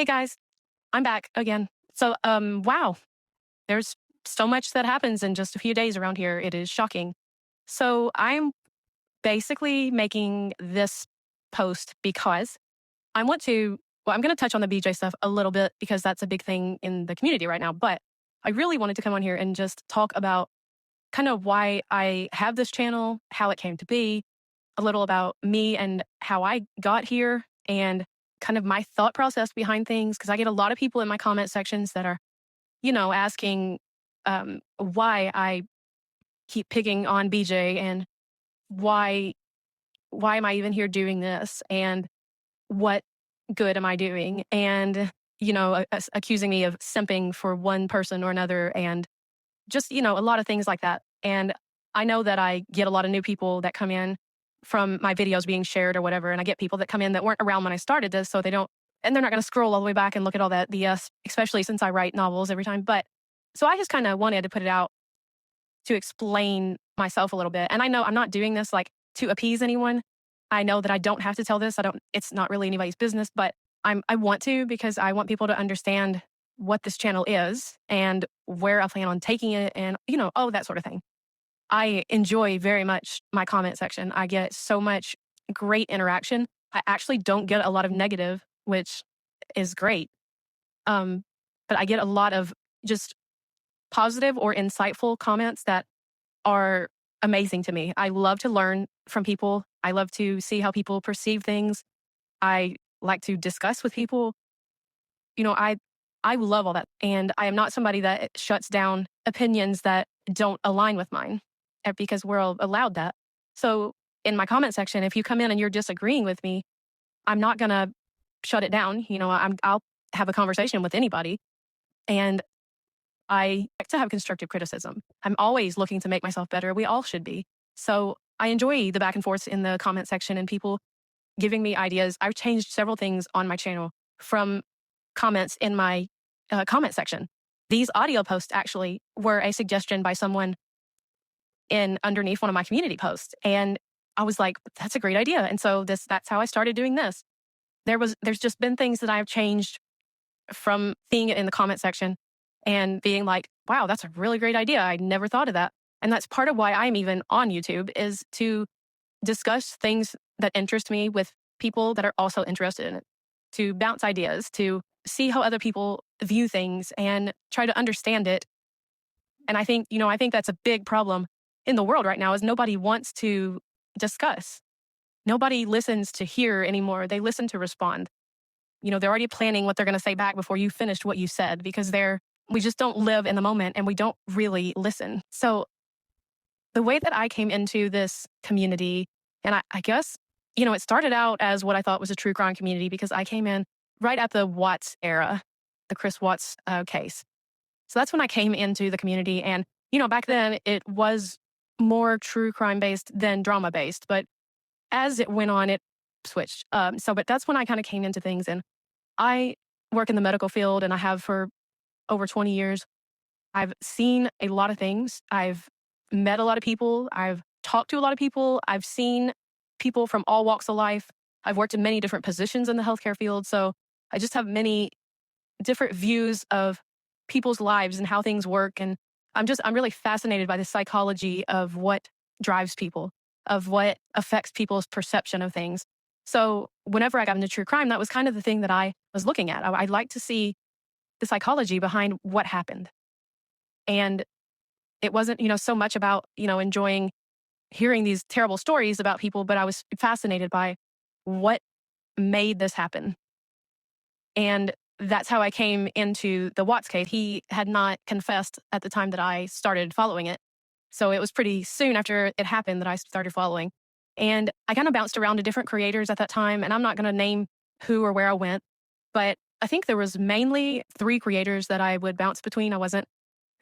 Hey guys, I'm back again. Wow, there's so much that happens in just a few days around here. It is shocking. So I'm basically making this post because I want to, I'm going to touch on the BJ stuff a little bit because that's a big thing in the community right now. But I really wanted to come on here and just talk about kind of why I have this channel, how it came to be, a little about me and how I got here, and kind of my thought process behind things. Because I get a lot of people in my comment sections that are, asking why I keep picking on BJ and why am I even here doing this, and what good am I doing, and accusing me of simping for one person or another, and just a lot of things like that. And I know that I get a lot of new people that come in from my videos being shared or whatever, and I get people that come in that weren't around when I started this, so they're not going to scroll all the way back and look at all that BS, especially since I write novels every time. But so I just kind of wanted to put it out to explain myself a little bit. And I know I'm not doing this like to appease anyone. I know that I don't have to tell this. It's not really anybody's business, but I want to, because I want people to understand what this channel is and where I plan on taking it, and, that sort of thing. I enjoy very much my comment section. I get so much great interaction. I actually don't get a lot of negative, which is great. But I get a lot of just positive or insightful comments that are amazing to me. I love to learn from people. I love to see how people perceive things. I like to discuss with people. I love all that. And I am not somebody that shuts down opinions that don't align with mine, because we're all allowed that. So in my comment section, if you come in and you're disagreeing with me, I'm not going to shut it down. I'll have a conversation with anybody. And I like to have constructive criticism. I'm always looking to make myself better. We all should be. So I enjoy the back and forth in the comment section and people giving me ideas. I've changed several things on my channel from comments in my comment section. These audio posts actually were a suggestion by someone in underneath one of my community posts. And I was like, that's a great idea. And so that's how I started doing this. There's just been things that I've changed from seeing it in the comment section and being like, wow, that's a really great idea. I never thought of that. And that's part of why I'm even on YouTube, is to discuss things that interest me with people that are also interested in it, to bounce ideas, to see how other people view things and try to understand it. And I think that's a big problem in the world right now, is nobody wants to discuss. Nobody listens to hear anymore. They listen to respond. They're already planning what they're going to say back before you finished what you said, because we just don't live in the moment and we don't really listen. So the way that I came into this community, and I guess, it started out as what I thought was a true crime community, because I came in right at the Watts era, the Chris Watts case. So that's when I came into the community. And, back then it was more true crime based than drama based. But as it went on, it switched. But that's when I kind of came into things. And I work in the medical field, and I have for over 20 years. I've seen a lot of things. I've met a lot of people. I've talked to a lot of people. I've seen people from all walks of life. I've worked in many different positions in the healthcare field. So I just have many different views of people's lives and how things work. And I'm really fascinated by the psychology of what drives people, of what affects people's perception of things. So whenever I got into true crime, that was kind of the thing that I was looking at. I'd like to see the psychology behind what happened. And it wasn't, so much about, enjoying hearing these terrible stories about people, but I was fascinated by what made this happen. And that's how I came into the Watts case. He had not confessed at the time that I started following it. So it was pretty soon after it happened that I started following. And I kind of bounced around to different creators at that time. And I'm not going to name who or where I went, but I think there was mainly 3 creators that I would bounce between. I wasn't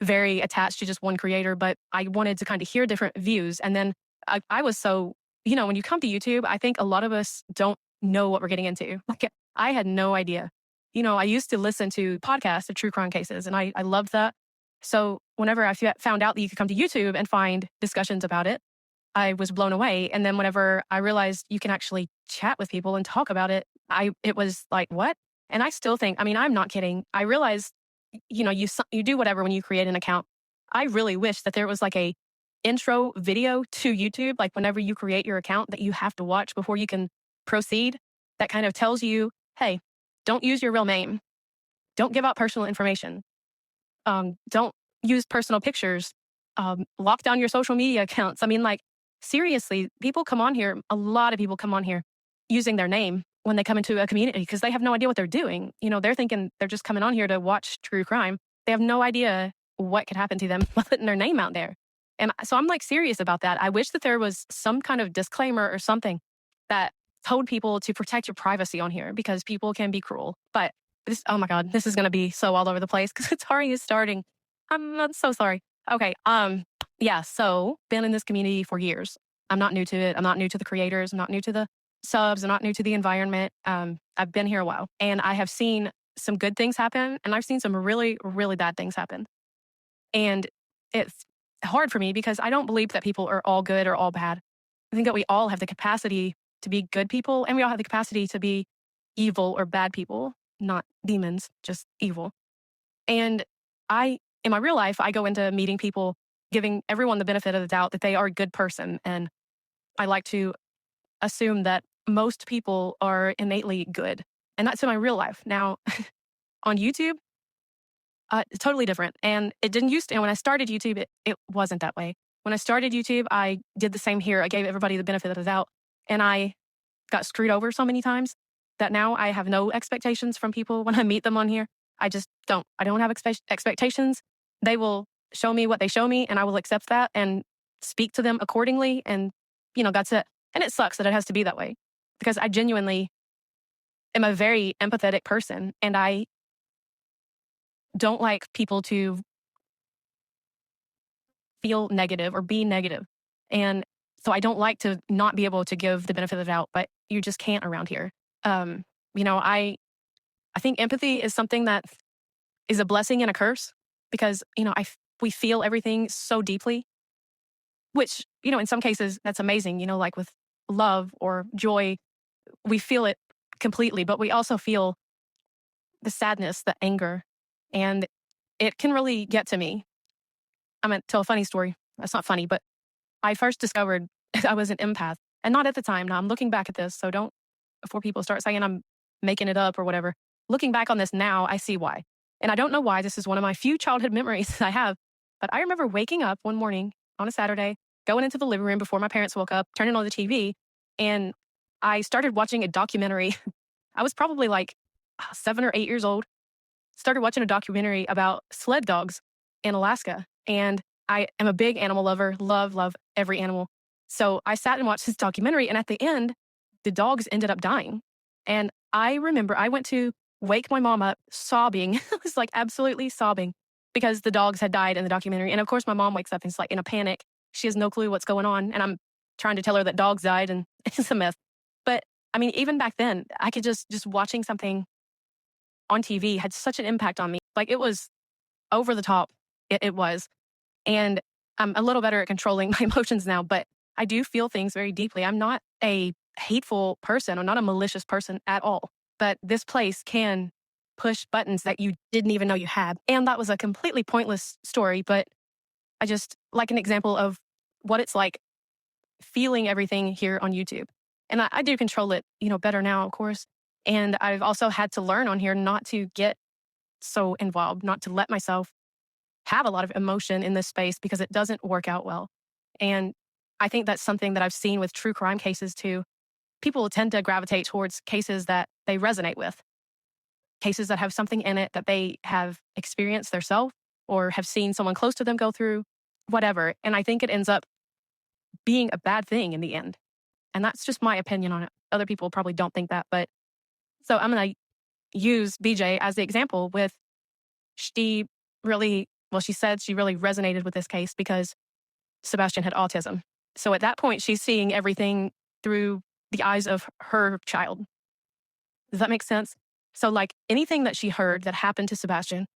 very attached to just one creator, but I wanted to kind of hear different views. And then I was so, when you come to YouTube, I think a lot of us don't know what we're getting into. Like, I had no idea. I used to listen to podcasts of true crime cases, and I loved that. So whenever I found out that you could come to YouTube and find discussions about it, I was blown away. And then whenever I realized you can actually chat with people and talk about it, it was like, what? And I still think, I mean, I'm not kidding. I realize, you do whatever when you create an account. I really wish that there was like a intro video to YouTube, like whenever you create your account that you have to watch before you can proceed, that kind of tells you, hey, don't use your real name. Don't give out personal information. Don't use personal pictures. Lock down your social media accounts. I mean, like, seriously, people come on here, a lot of people come on here using their name when they come into a community because they have no idea what they're doing. They're thinking they're just coming on here to watch true crime. They have no idea what could happen to them by putting their name out there. And so I'm like serious about that. I wish that there was some kind of disclaimer or something that told people to protect your privacy on here because people can be cruel. But oh my God, this is going to be so all over the place because it's already starting. I'm so sorry. Okay. Yeah. So been in this community for years. I'm not new to it. I'm not new to the creators. I'm not new to the subs. I'm not new to the environment. I've been here a while and I have seen some good things happen and I've seen some really, really bad things happen. And it's hard for me because I don't believe that people are all good or all bad. I think that we all have the capacity to be good people and we all have the capacity to be evil or bad people, not demons, just evil. And in my real life, I go into meeting people, giving everyone the benefit of the doubt that they are a good person. And I like to assume that most people are innately good. And that's in my real life. Now, on YouTube, totally different. And it didn't used to, and when I started YouTube, it wasn't that way. When I started YouTube, I did the same here. I gave everybody the benefit of the doubt. And I got screwed over so many times that now I have no expectations from people when I meet them on here. I just don't. I don't have expectations. They will show me what they show me and I will accept that and speak to them accordingly. And, that's it. And it sucks that it has to be that way because I genuinely am a very empathetic person and I don't like people to feel negative or be negative. And so I don't like to not be able to give the benefit of the doubt, but you just can't around here. I think empathy is something that is a blessing and a curse because, we feel everything so deeply, which, in some cases that's amazing, like with love or joy, we feel it completely, but we also feel the sadness, the anger, and it can really get to me. I'm going to tell a funny story. That's not funny, but I first discovered I was an empath and not at the time. Now I'm looking back at this. So don't, before people start saying I'm making it up or whatever, looking back on this now, I see why. And I don't know why. This is one of my few childhood memories I have. But I remember waking up one morning on a Saturday, going into the living room before my parents woke up, turning on the TV, and I started watching a documentary. I was probably like 7 or 8 years old. Started watching a documentary about sled dogs in Alaska. And I am a big animal lover, love every animal. So I sat and watched this documentary. And at the end, the dogs ended up dying. And I remember I went to wake my mom up sobbing. I was like absolutely sobbing because the dogs had died in the documentary. And of course, my mom wakes up and is like in a panic. She has no clue what's going on. And I'm trying to tell her that dogs died and it's a myth. But I mean, even back then, I could just watching something on TV had such an impact on me. Like it was over the top. It was. And I'm a little better at controlling my emotions now, but I do feel things very deeply. I'm not a hateful person. I'm not a malicious person at all. But this place can push buttons that you didn't even know you had. And that was a completely pointless story, but I just like an example of what it's like feeling everything here on YouTube. And I do control it, better now, of course. And I've also had to learn on here not to get so involved, not to let myself have a lot of emotion in this space because it doesn't work out well. And I think that's something that I've seen with true crime cases too. People tend to gravitate towards cases that they resonate with, cases that have something in it that they have experienced themselves or have seen someone close to them go through, whatever. And I think it ends up being a bad thing in the end. And that's just my opinion on it. Other people probably don't think that. But so I'm going to use BJ as the example with she said she really resonated with this case because Sebastian had autism. So at that point, she's seeing everything through the eyes of her child. Does that make sense? So like anything that she heard that happened to Sebastian,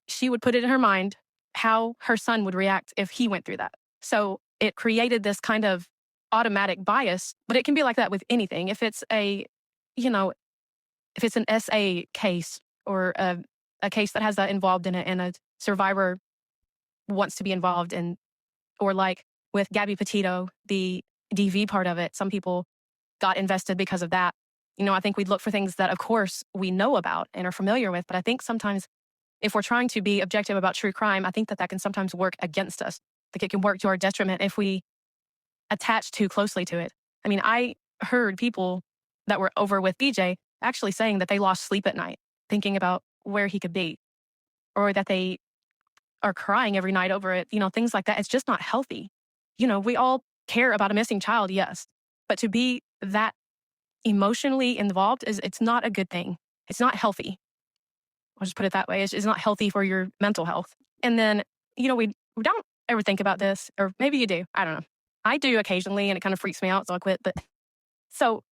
she would put it in her mind how her son would react if he went through that. So it created this kind of automatic bias, but it can be like that with anything. If it's if it's an SA case or a case that has that involved in it and a survivor wants to be involved in, or like with Gabby Petito, the DV part of it, some people got invested because of that. I think we'd look for things that, of course, we know about and are familiar with. But I think sometimes if we're trying to be objective about true crime, I think that can sometimes work against us. Like it can work to our detriment if we attach too closely to it. I heard people that were over with BJ actually saying that they lost sleep at night thinking about where he could be, or that they are crying every night over it, things like that. It's just not healthy. We all care about a missing child, yes, but to be that emotionally involved it's not a good thing. It's not healthy. I'll just put it that way. It's not healthy for your mental health. And then, we don't ever think about this, or maybe you do. I don't know. I do occasionally, and it kind of freaks me out, so I quit. But so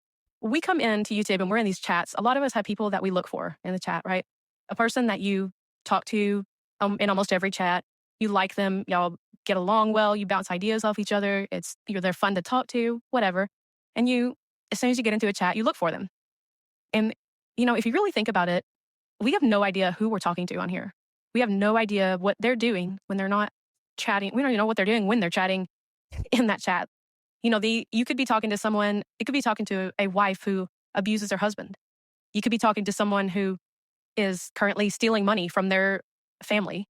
we come into YouTube and we're in these chats. A lot of us have people that we look for in the chat, right? A person that you talk to in almost every chat. You like them. Y'all get along well. You bounce ideas off each other. They're fun to talk to, whatever. And as soon as you get into a chat, you look for them. And, if you really think about it, we have no idea who we're talking to on here. We have no idea what they're doing when they're not chatting. We don't even know what they're doing when they're chatting in that chat. You could be talking to someone, it could be talking to a wife who abuses her husband. You could be talking to someone who is currently stealing money from their family.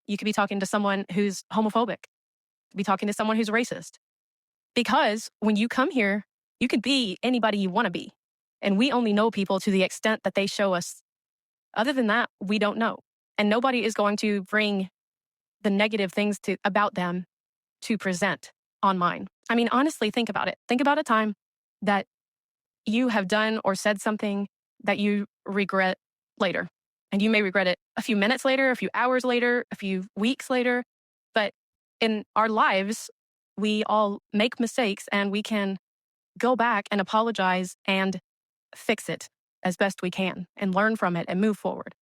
You could be talking to someone who's homophobic. You could be talking to someone who's racist. Because when you come here, you could be anybody you want to be. And we only know people to the extent that they show us. Other than that, we don't know. And nobody is going to bring the negative things about them to present online. Honestly, think about it. Think about a time that you have done or said something that you regret later. And you may regret it a few minutes later, a few hours later, a few weeks later. But in our lives, we all make mistakes, and we can go back and apologize and fix it as best we can and learn from it and move forward.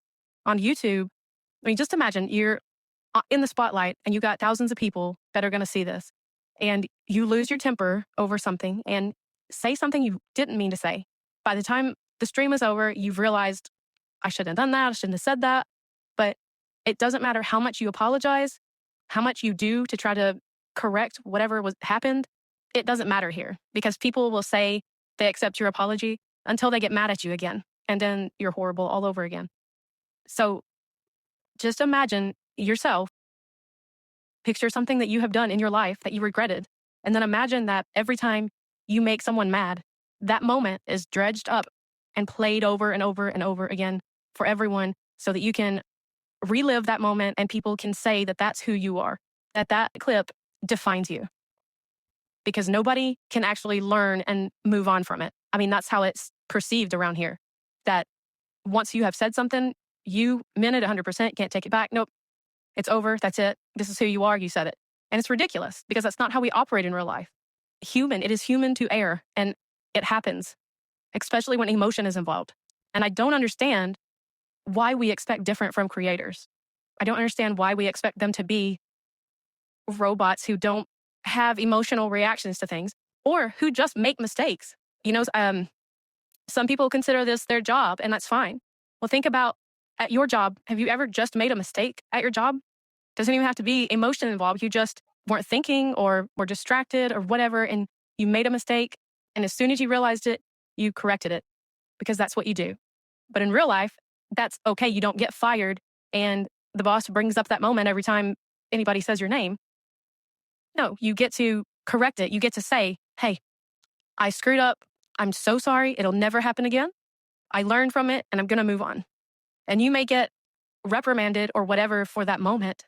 On YouTube, just imagine you're in the spotlight and you got thousands of people that are going to see this, and you lose your temper over something and say something you didn't mean to say. By the time the stream is over, you've realized, I shouldn't have done that. I shouldn't have said that. But it doesn't matter how much you apologize, how much you do to try to correct whatever happened. It doesn't matter here, because people will say they accept your apology until they get mad at you again. And then you're horrible all over again. So just imagine yourself, picture something that you have done in your life that you regretted. And then imagine that every time you make someone mad, that moment is dredged up and played over and over and over again for everyone, so that you can relive that moment and people can say that that's who you are, that clip defines you. Because nobody can actually learn and move on from it. That's how it's perceived around here. That once you have said something, you meant it 100%, can't take it back. Nope, it's over, that's it. This is who you are, you said it. And it's ridiculous, because that's not how we operate in real life. It is human to err, and it happens, especially when emotion is involved. And I don't understand why we expect different from creators. I don't understand why we expect them to be robots who don't have emotional reactions to things, or who just make mistakes. Some people consider this their job, and that's fine. Well, think about at your job. Have you ever just made a mistake at your job? Doesn't even have to be emotion involved. You just weren't thinking or were distracted or whatever, and you made a mistake. And as soon as you realized it, you corrected it, because that's what you do. But in real life, that's okay. You don't get fired and the boss brings up that moment every time anybody says your name. No, you get to correct it. You get to say, hey, I screwed up. I'm so sorry. It'll never happen again. I learned from it and I'm going to move on. And you may get reprimanded or whatever for that moment,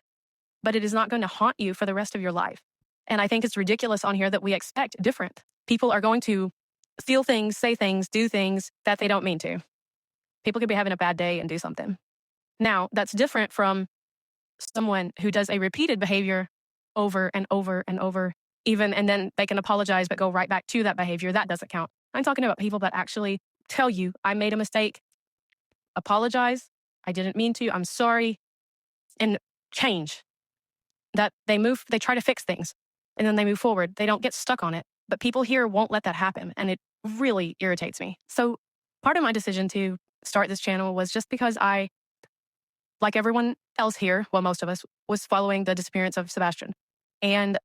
but it is not going to haunt you for the rest of your life. And I think it's ridiculous on here that we expect different. People are going to feel things, say things, do things that they don't mean to. People could be having a bad day and do something. Now, that's different from someone who does a repeated behavior over and over and over, and then they can apologize but go right back to that behavior. That doesn't count. I'm talking about people that actually tell you, I made a mistake, apologize, I didn't mean to, I'm sorry, and change. That they try to fix things, and then they move forward. They don't get stuck on it. But people here won't let that happen, and it really irritates me. So part of my decision to start this channel was just because I, like everyone else here, well, most of us, was following the disappearance of Sebastian. And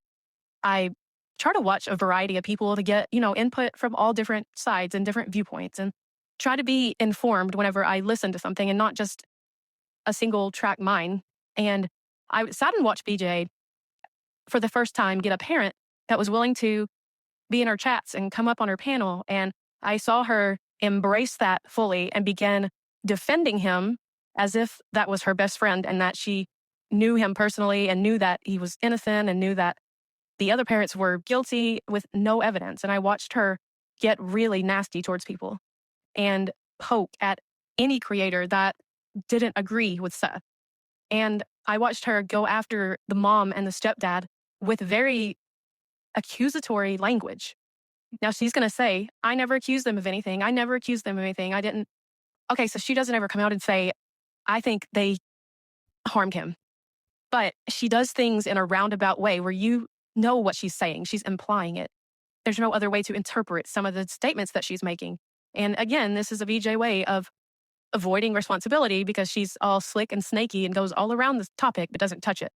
I try to watch a variety of people to get, input from all different sides and different viewpoints, and try to be informed whenever I listen to something and not just a single track mind. And I sat and watched BJ for the first time get a parent that was willing to be in our chats and come up on her panel. And I saw her embrace that fully and begin defending him as if that was her best friend and that she knew him personally and knew that he was innocent and knew that the other parents were guilty with no evidence. And I watched her get really nasty towards people and poke at any creator that didn't agree with Seth. And I watched her go after the mom and the stepdad with very accusatory language. Now she's going to say, I never accused them of anything. I never accused them of anything. I didn't. Okay, so she doesn't ever come out and say, I think they harmed him. But she does things in a roundabout way where you know what she's saying. She's implying it. There's no other way to interpret some of the statements that she's making. And again, this is a VJ way of avoiding responsibility because she's all slick and snaky and goes all around this topic but doesn't touch it.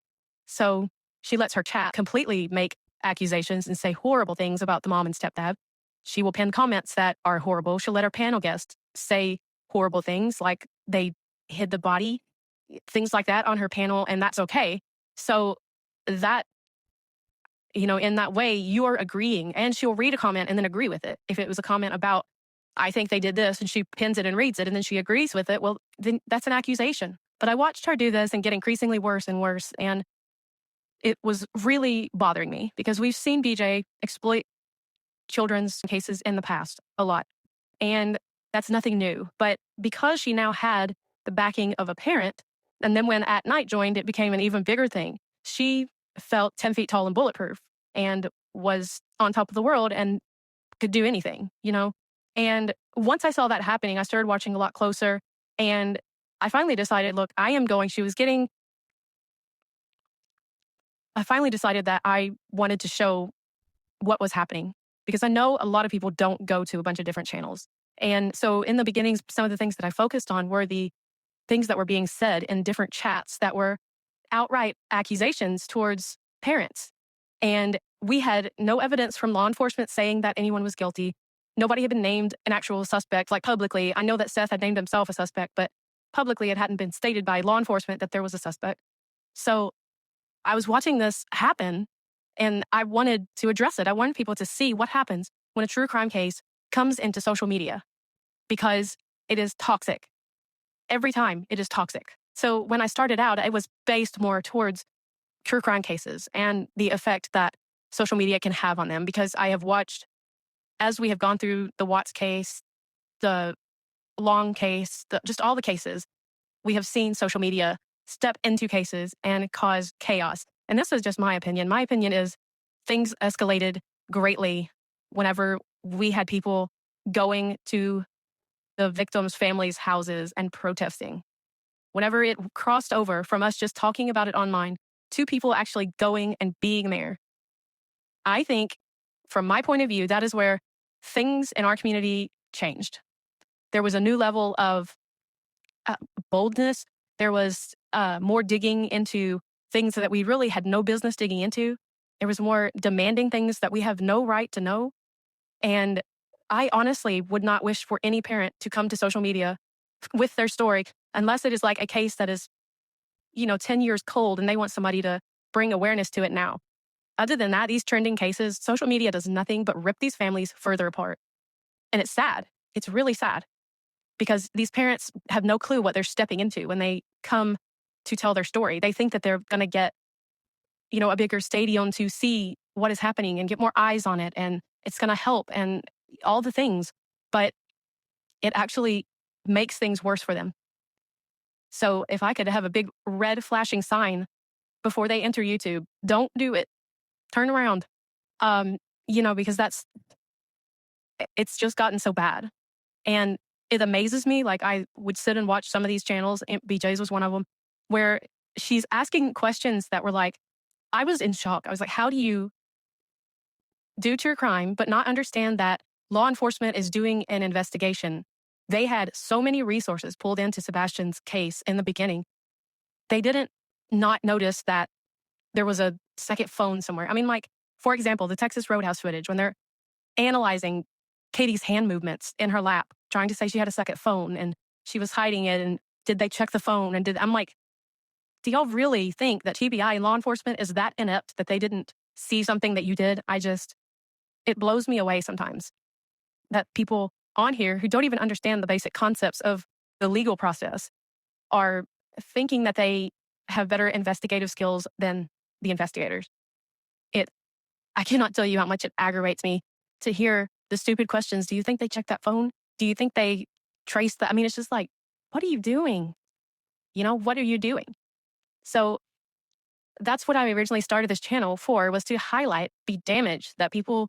So she lets her chat completely make accusations and say horrible things about the mom and stepdad. She will pin comments that are horrible. She'll let her panel guests say horrible things like they hid the body, things like that on her panel, and that's okay. So that, in that way, you are agreeing, and she'll read a comment and then agree with it. If it was a comment about, I think they did this, and she pins it and reads it, and then she agrees with it, well, then that's an accusation. But I watched her do this and get increasingly worse and worse, and it was really bothering me because we've seen BJ exploit children's cases in the past a lot. And that's nothing new. But because she now had the backing of a parent, and then when At Night joined, it became an even bigger thing. She felt 10 feet tall and bulletproof and was on top of the world and could do anything, And once I saw that happening, I started watching a lot closer. And I finally decided, look, I finally decided that I wanted to show what was happening because I know a lot of people don't go to a bunch of different channels. And so in the beginnings, some of the things that I focused on were the things that were being said in different chats that were outright accusations towards parents. And we had no evidence from law enforcement saying that anyone was guilty. Nobody had been named an actual suspect, like publicly. I know that Seth had named himself a suspect, but publicly it hadn't been stated by law enforcement that there was a suspect. So I was watching this happen and I wanted to address it. I wanted people to see what happens when a true crime case comes into social media because it is toxic. Every time it is toxic. So when I started out, it was based more towards true crime cases and the effect that social media can have on them because I have watched, as we have gone through the Watts case, the Long case, just all the cases, we have seen social media step into cases and cause chaos. And this is just my opinion. My opinion is things escalated greatly whenever we had people going to the victims' families' houses and protesting. Whenever it crossed over from us just talking about it online to people actually going and being there, I think, from my point of view, that is where things in our community changed. There was a new level of boldness. There was more digging into things that we really had no business digging into. There was more demanding things that we have no right to know. And I honestly would not wish for any parent to come to social media with their story unless it is like a case that is, 10 years cold and they want somebody to bring awareness to it now. Other than that, these trending cases, social media does nothing but rip these families further apart. And it's sad. It's really sad because these parents have no clue what they're stepping into when they come to tell their story. They think that they're going to get, a bigger stadium to see what is happening and get more eyes on it. And it's going to help and all the things. But it actually makes things worse for them. So if I could have a big red flashing sign before they enter YouTube, don't do it. Turn around. Because it's just gotten so bad. And it amazes me. Like I would sit and watch some of these channels, and BJ's was one of them, where she's asking questions that were like, I was in shock. I was like, how do you do true crime, but not understand that law enforcement is doing an investigation They had so many resources pulled into Sebastian's case in the beginning. They didn't not notice that there was a second phone somewhere. I mean, like, for example, the Texas Roadhouse footage, when they're analyzing Katie's hand movements in her lap, trying to say she had a second phone and she was hiding it. And did they check the phone? And I'm like, do y'all really think that TBI and law enforcement is that inept that they didn't see something that you did? It blows me away sometimes that people on here who don't even understand the basic concepts of the legal process are thinking that they have better investigative skills than the investigators. I cannot tell you how much it aggravates me to hear the stupid questions. Do you think they checked that phone? Do you think they traced that? I mean, it's just like, what are you doing? What are you doing? So that's what I originally started this channel for, was to highlight the damage that people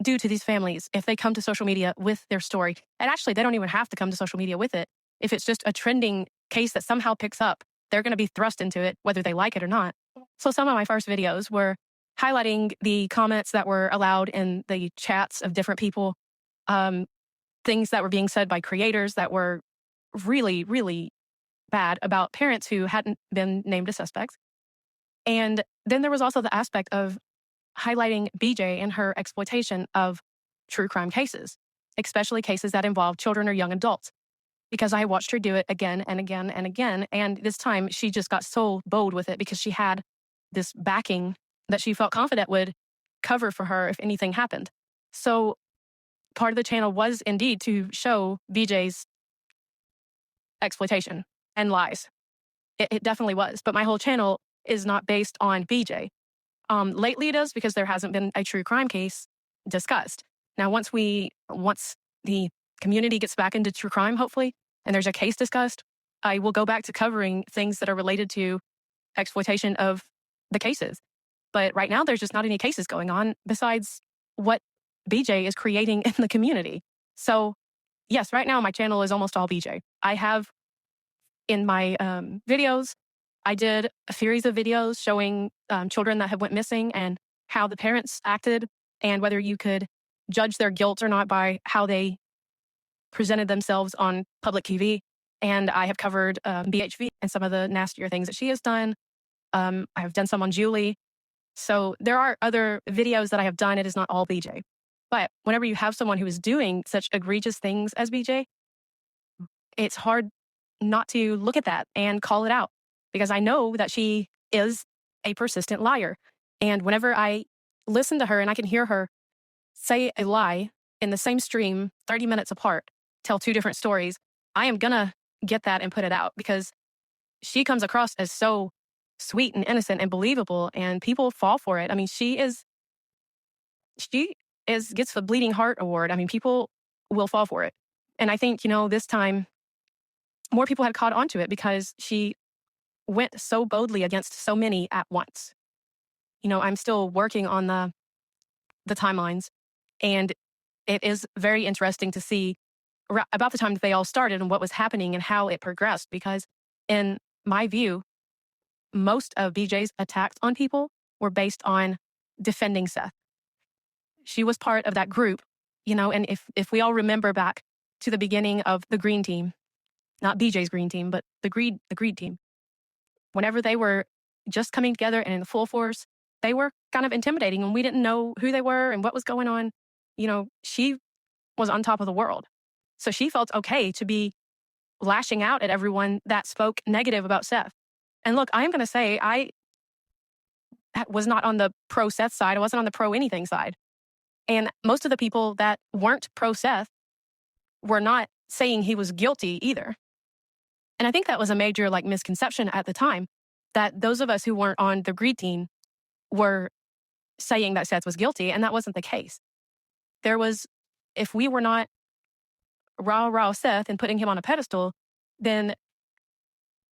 do to these families if they come to social media with their story. And actually, they don't even have to come to social media with it. If it's just a trending case that somehow picks up, they're going to be thrust into it, whether they like it or not. So some of my first videos were highlighting the comments that were allowed in the chats of different people, things that were being said by creators that were really, really bad about parents who hadn't been named as suspects. And then there was also the aspect of highlighting BJ and her exploitation of true crime cases, especially cases that involve children or young adults, because I watched her do it again and again and again. And this time she just got so bold with it because she had this backing that she felt confident would cover for her if anything happened. So part of the channel was indeed to show BJ's exploitation and lies. It definitely was. But my whole channel is not based on BJ. Lately it is, because there hasn't been a true crime case discussed. Now, once the community gets back into true crime, hopefully, and there's a case discussed, I will go back to covering things that are related to exploitation of the cases. But right now, there's just not any cases going on besides what BJ is creating in the community. So yes, right now my channel is almost all BJ. I have in my videos, I did a series of videos showing children that have went missing and how the parents acted, and whether you could judge their guilt or not by how they presented themselves on public TV. And I have covered BHV and some of the nastier things that she has done. I have done some on Julie. So there are other videos that I have done. It is not all BJ. But whenever you have someone who is doing such egregious things as BJ, it's hard not to look at that and call it out, because I know that she is a persistent liar. And whenever I listen to her and I can hear her say a lie in the same stream, 30 minutes apart, tell two different stories, I am going to get that and put it out, because she comes across as so sweet and innocent and believable, and people fall for it. I mean, she gets the Bleeding Heart Award. I mean, people will fall for it. And I think, this time more people had caught onto it because she went so boldly against so many at once. I'm still working on the timelines, and it is very interesting to see about the time that they all started and what was happening and how it progressed, because in my view, most of BJ's attacks on people were based on defending Seth. She was part of that group, and if we all remember back to the beginning of the Green Team, not BJ's Green Team, but the Greed Team, whenever they were just coming together and in full force, they were kind of intimidating, and we didn't know who they were and what was going on. She was on top of the world. So she felt okay to be lashing out at everyone that spoke negative about Seth. And look, I am going to say I was not on the pro Seth side. I wasn't on the pro anything side. And most of the people that weren't pro Seth were not saying he was guilty either. And I think that was a major misconception at the time, that those of us who weren't on the Greed Team were saying that Seth was guilty, and that wasn't the case. If we were not rah Seth and putting him on a pedestal, then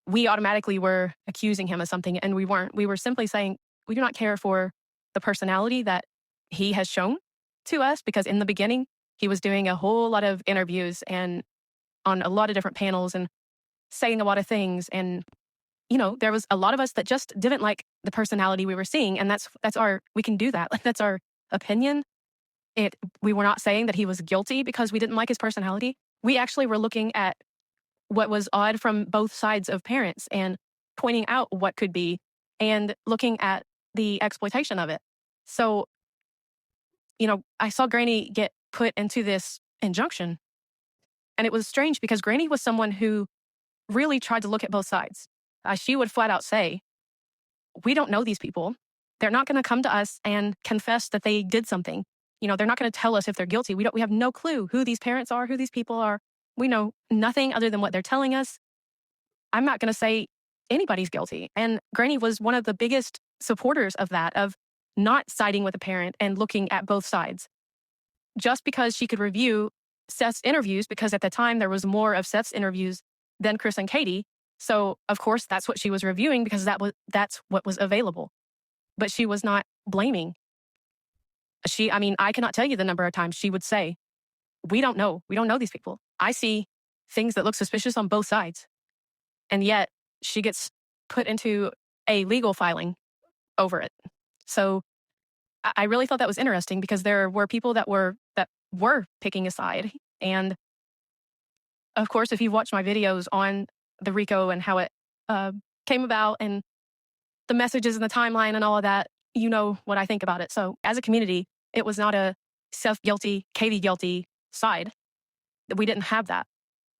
we automatically were accusing him of something, and we weren't. We were simply saying we do not care for the personality that he has shown to us, because in the beginning, he was doing a whole lot of interviews and on a lot of different panels and saying a lot of things. And, there was a lot of us that just didn't like the personality we were seeing. And we can do that. That's our opinion. We were not saying that he was guilty because we didn't like his personality. we actually were looking at what was odd from both sides of parents and pointing out what could be and looking at the exploitation of it. So, I saw Granny get put into this injunction. And it was strange because Granny was someone who really tried to look at both sides. She would flat out say, we don't know these people. They're not going to come to us and confess that they did something. They're not going to tell us if they're guilty. We have no clue who these parents are, who these people are. We know nothing other than what they're telling us. I'm not going to say anybody's guilty. And Granny was one of the biggest supporters of that, of not siding with a parent and looking at both sides. Just because she could review Seth's interviews, because at the time there was more of Seth's interviews than Chris and Katie. So of course that's what she was reviewing because that's what was available. But she was not blaming. I cannot tell you the number of times she would say, we don't know these people. I see things that look suspicious on both sides. And yet she gets put into a legal filing over it. So I really thought that was interesting because there were people that were picking a side. And of course, if you've watched my videos on the RICO and how it came about and the messages and the timeline and all of that, you know what I think about it. So as a community, it was not a Seth guilty, Katie guilty side. We didn't have that.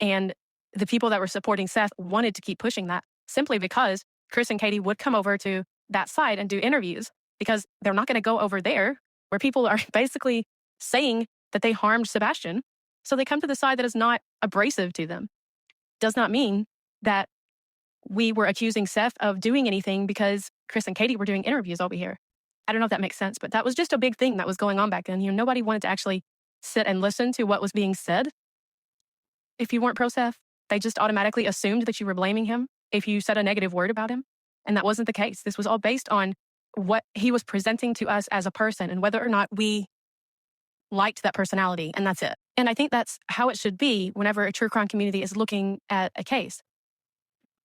And the people that were supporting Seth wanted to keep pushing that simply because Chris and Katie would come over to that side and do interviews because they're not going to go over there where people are basically saying that they harmed Sebastian. So they come to the side that is not abrasive to them. Does not mean that we were accusing Seth of doing anything because Chris and Katie were doing interviews over here. I don't know if that makes sense, but that was just a big thing that was going on back then. Nobody wanted to actually sit and listen to what was being said. If you weren't pro Seth, they just automatically assumed that you were blaming him if you said a negative word about him. And that wasn't the case. This was all based on what he was presenting to us as a person and whether or not we liked that personality. And that's it. And I think that's how it should be whenever a true crime community is looking at a case.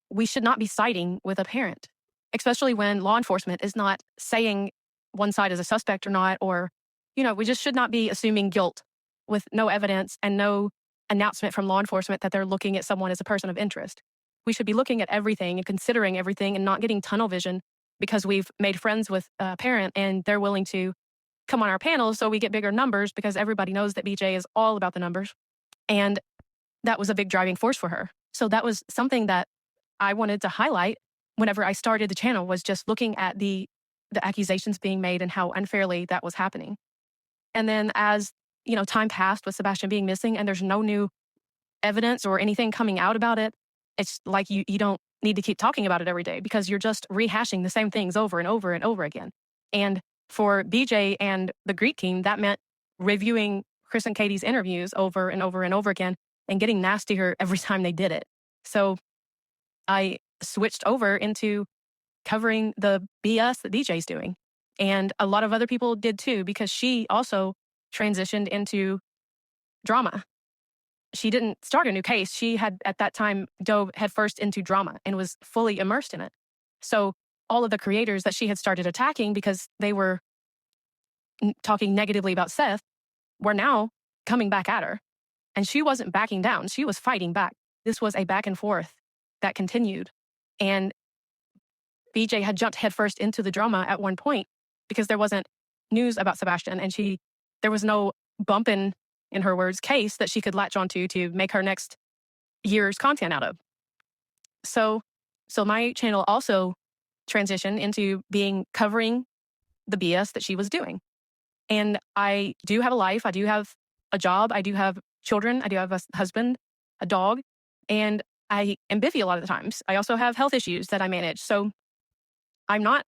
We should not be siding with a parent, especially when law enforcement is not saying one side is a suspect or not, or, we just should not be assuming guilt with no evidence and no announcement from law enforcement that they're looking at someone as a person of interest. We should be looking at everything and considering everything and not getting tunnel vision because we've made friends with a parent and they're willing to come on our panel so we get bigger numbers because everybody knows that BJ is all about the numbers. And that was a big driving force for her. So that was something that I wanted to highlight whenever I started the channel, was just looking at the accusations being made and how unfairly that was happening. And then as, time passed with Sebastian being missing and there's no new evidence or anything coming out about it, it's like you don't need to keep talking about it every day because you're just rehashing the same things over and over and over again. And for BJ and the Greek team, that meant reviewing Chris and Katie's interviews over and over and over again and getting nastier every time they did it. So I switched over into covering the BS that BJ's doing. And a lot of other people did too, because she also transitioned into drama. She didn't start a new case. She had at that time dove headfirst into drama and was fully immersed in it. So all of the creators that she had started attacking because they were talking negatively about Seth were now coming back at her. And she wasn't backing down. She was fighting back. This was a back and forth that continued. And BJ had jumped headfirst into the drama at one point because there wasn't news about Sebastian and there was no bump in her words, case that she could latch onto to make her next year's content out of. So my channel also transitioned into covering the BS that she was doing. And I do have a life. I do have a job. I do have children. I do have a husband, a dog, and I am busy a lot of the times. I also have health issues that I manage. So I'm not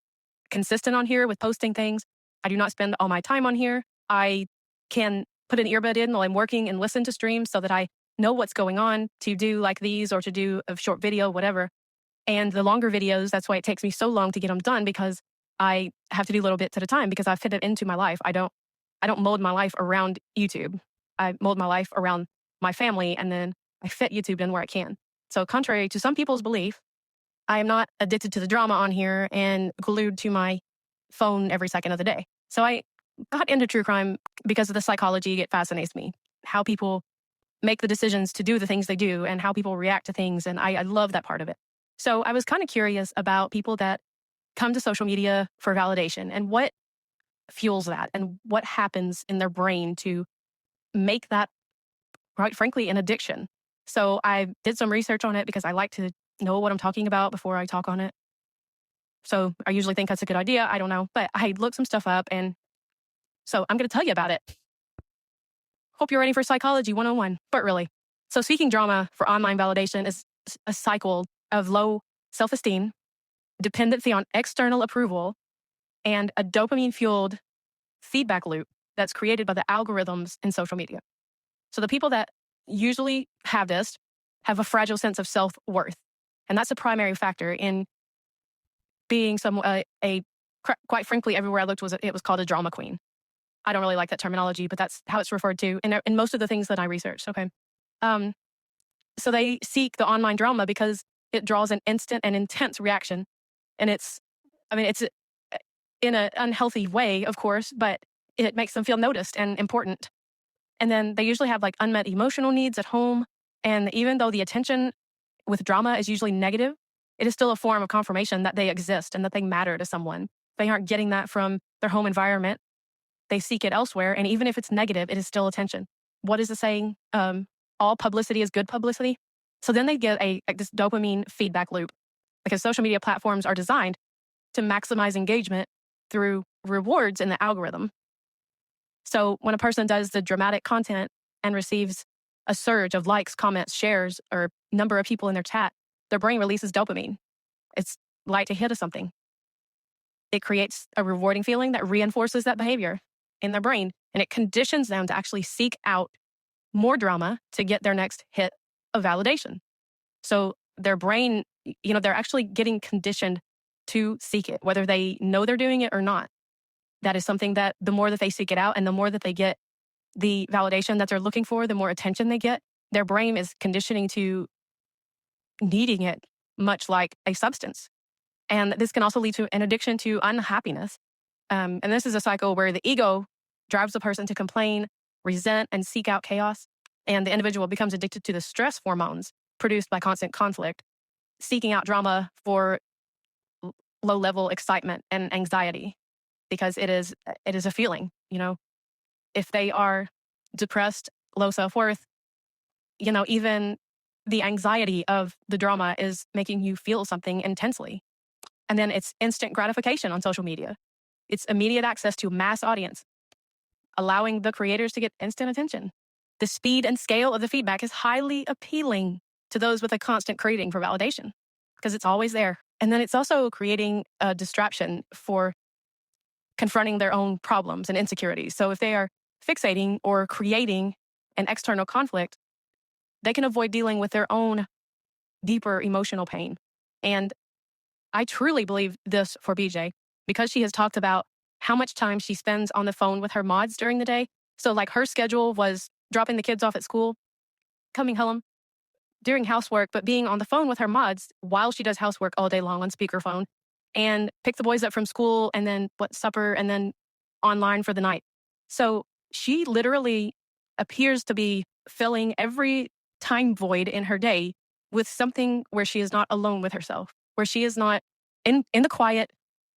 consistent on here with posting things. I do not spend all my time on here. I can put an earbud in while I'm working and listen to streams so that I know what's going on to do like these or to do a short video, whatever. And the longer videos, that's why it takes me so long to get them done because I have to do little bits at a time because I fit it into my life. I don't mold my life around YouTube. I mold my life around my family and then I fit YouTube in where I can. So contrary to some people's belief, I am not addicted to the drama on here and glued to my phone every second of the day. So I got into true crime because of the psychology. It fascinates me. How people make the decisions to do the things they do and how people react to things. And I love that part of it. So I was kind of curious about people that come to social media for validation and what fuels that and what happens in their brain to make that, quite frankly, an addiction. So I did some research on it because I like to know what I'm talking about before I talk on it. So I usually think that's a good idea. I don't know. But I looked some stuff up, and so I'm going to tell you about it. Hope you're ready for Psychology 101. But really, so seeking drama for online validation is a cycle of low self-esteem, dependency on external approval, and a dopamine-fueled feedback loop that's created by the algorithms in social media. So the people that usually have this have a fragile sense of self-worth. And that's a primary factor in being quite frankly, everywhere I looked, it was called a drama queen. I don't really like that terminology, but that's how it's referred to in most of the things that I researched. Okay. So they seek the online drama because it draws an instant and intense reaction. And it's in an unhealthy way, of course, but it makes them feel noticed and important. And then they usually have like unmet emotional needs at home. And even though the attention with drama is usually negative, it is still a form of confirmation that they exist and that they matter to someone. They aren't getting that from their home environment. They seek it elsewhere. And even if it's negative, it is still attention. What is the saying? All publicity is good publicity. So then they get this dopamine feedback loop because social media platforms are designed to maximize engagement through rewards in the algorithm. So when a person does the dramatic content and receives a surge of likes, comments, shares, or number of people in their chat, their brain releases dopamine. It's light to hit of something. It creates a rewarding feeling that reinforces that behavior in their brain, and it conditions them to actually seek out more drama to get their next hit of validation. So their brain, they're actually getting conditioned to seek it, whether they know they're doing it or not. That is something that the more that they seek it out and the more that they get the validation that they're looking for, the more attention they get, their brain is conditioning to needing it, much like a substance. And this can also lead to an addiction to unhappiness. And this is a cycle where the ego drives the person to complain, resent, and seek out chaos. And the individual becomes addicted to the stress hormones produced by constant conflict, seeking out drama for low-level excitement and anxiety, because it is a feeling. If they are depressed, low self-worth, even the anxiety of the drama is making you feel something intensely. And then it's instant gratification on social media. It's immediate access to mass audience, allowing the creators to get instant attention. The speed and scale of the feedback is highly appealing to those with a constant craving for validation because it's always there. And then it's also creating a distraction for confronting their own problems and insecurities. So if they are fixating or creating an external conflict, they can avoid dealing with their own deeper emotional pain. And I truly believe this for BJ because she has talked about how much time she spends on the phone with her mods during the day. So like her schedule was dropping the kids off at school, coming home, doing housework, but being on the phone with her mods while she does housework all day long on speakerphone, and pick the boys up from school and then supper and then online for the night. So she literally appears to be filling every time void in her day with something where she is not alone with herself, where she is not in the quiet,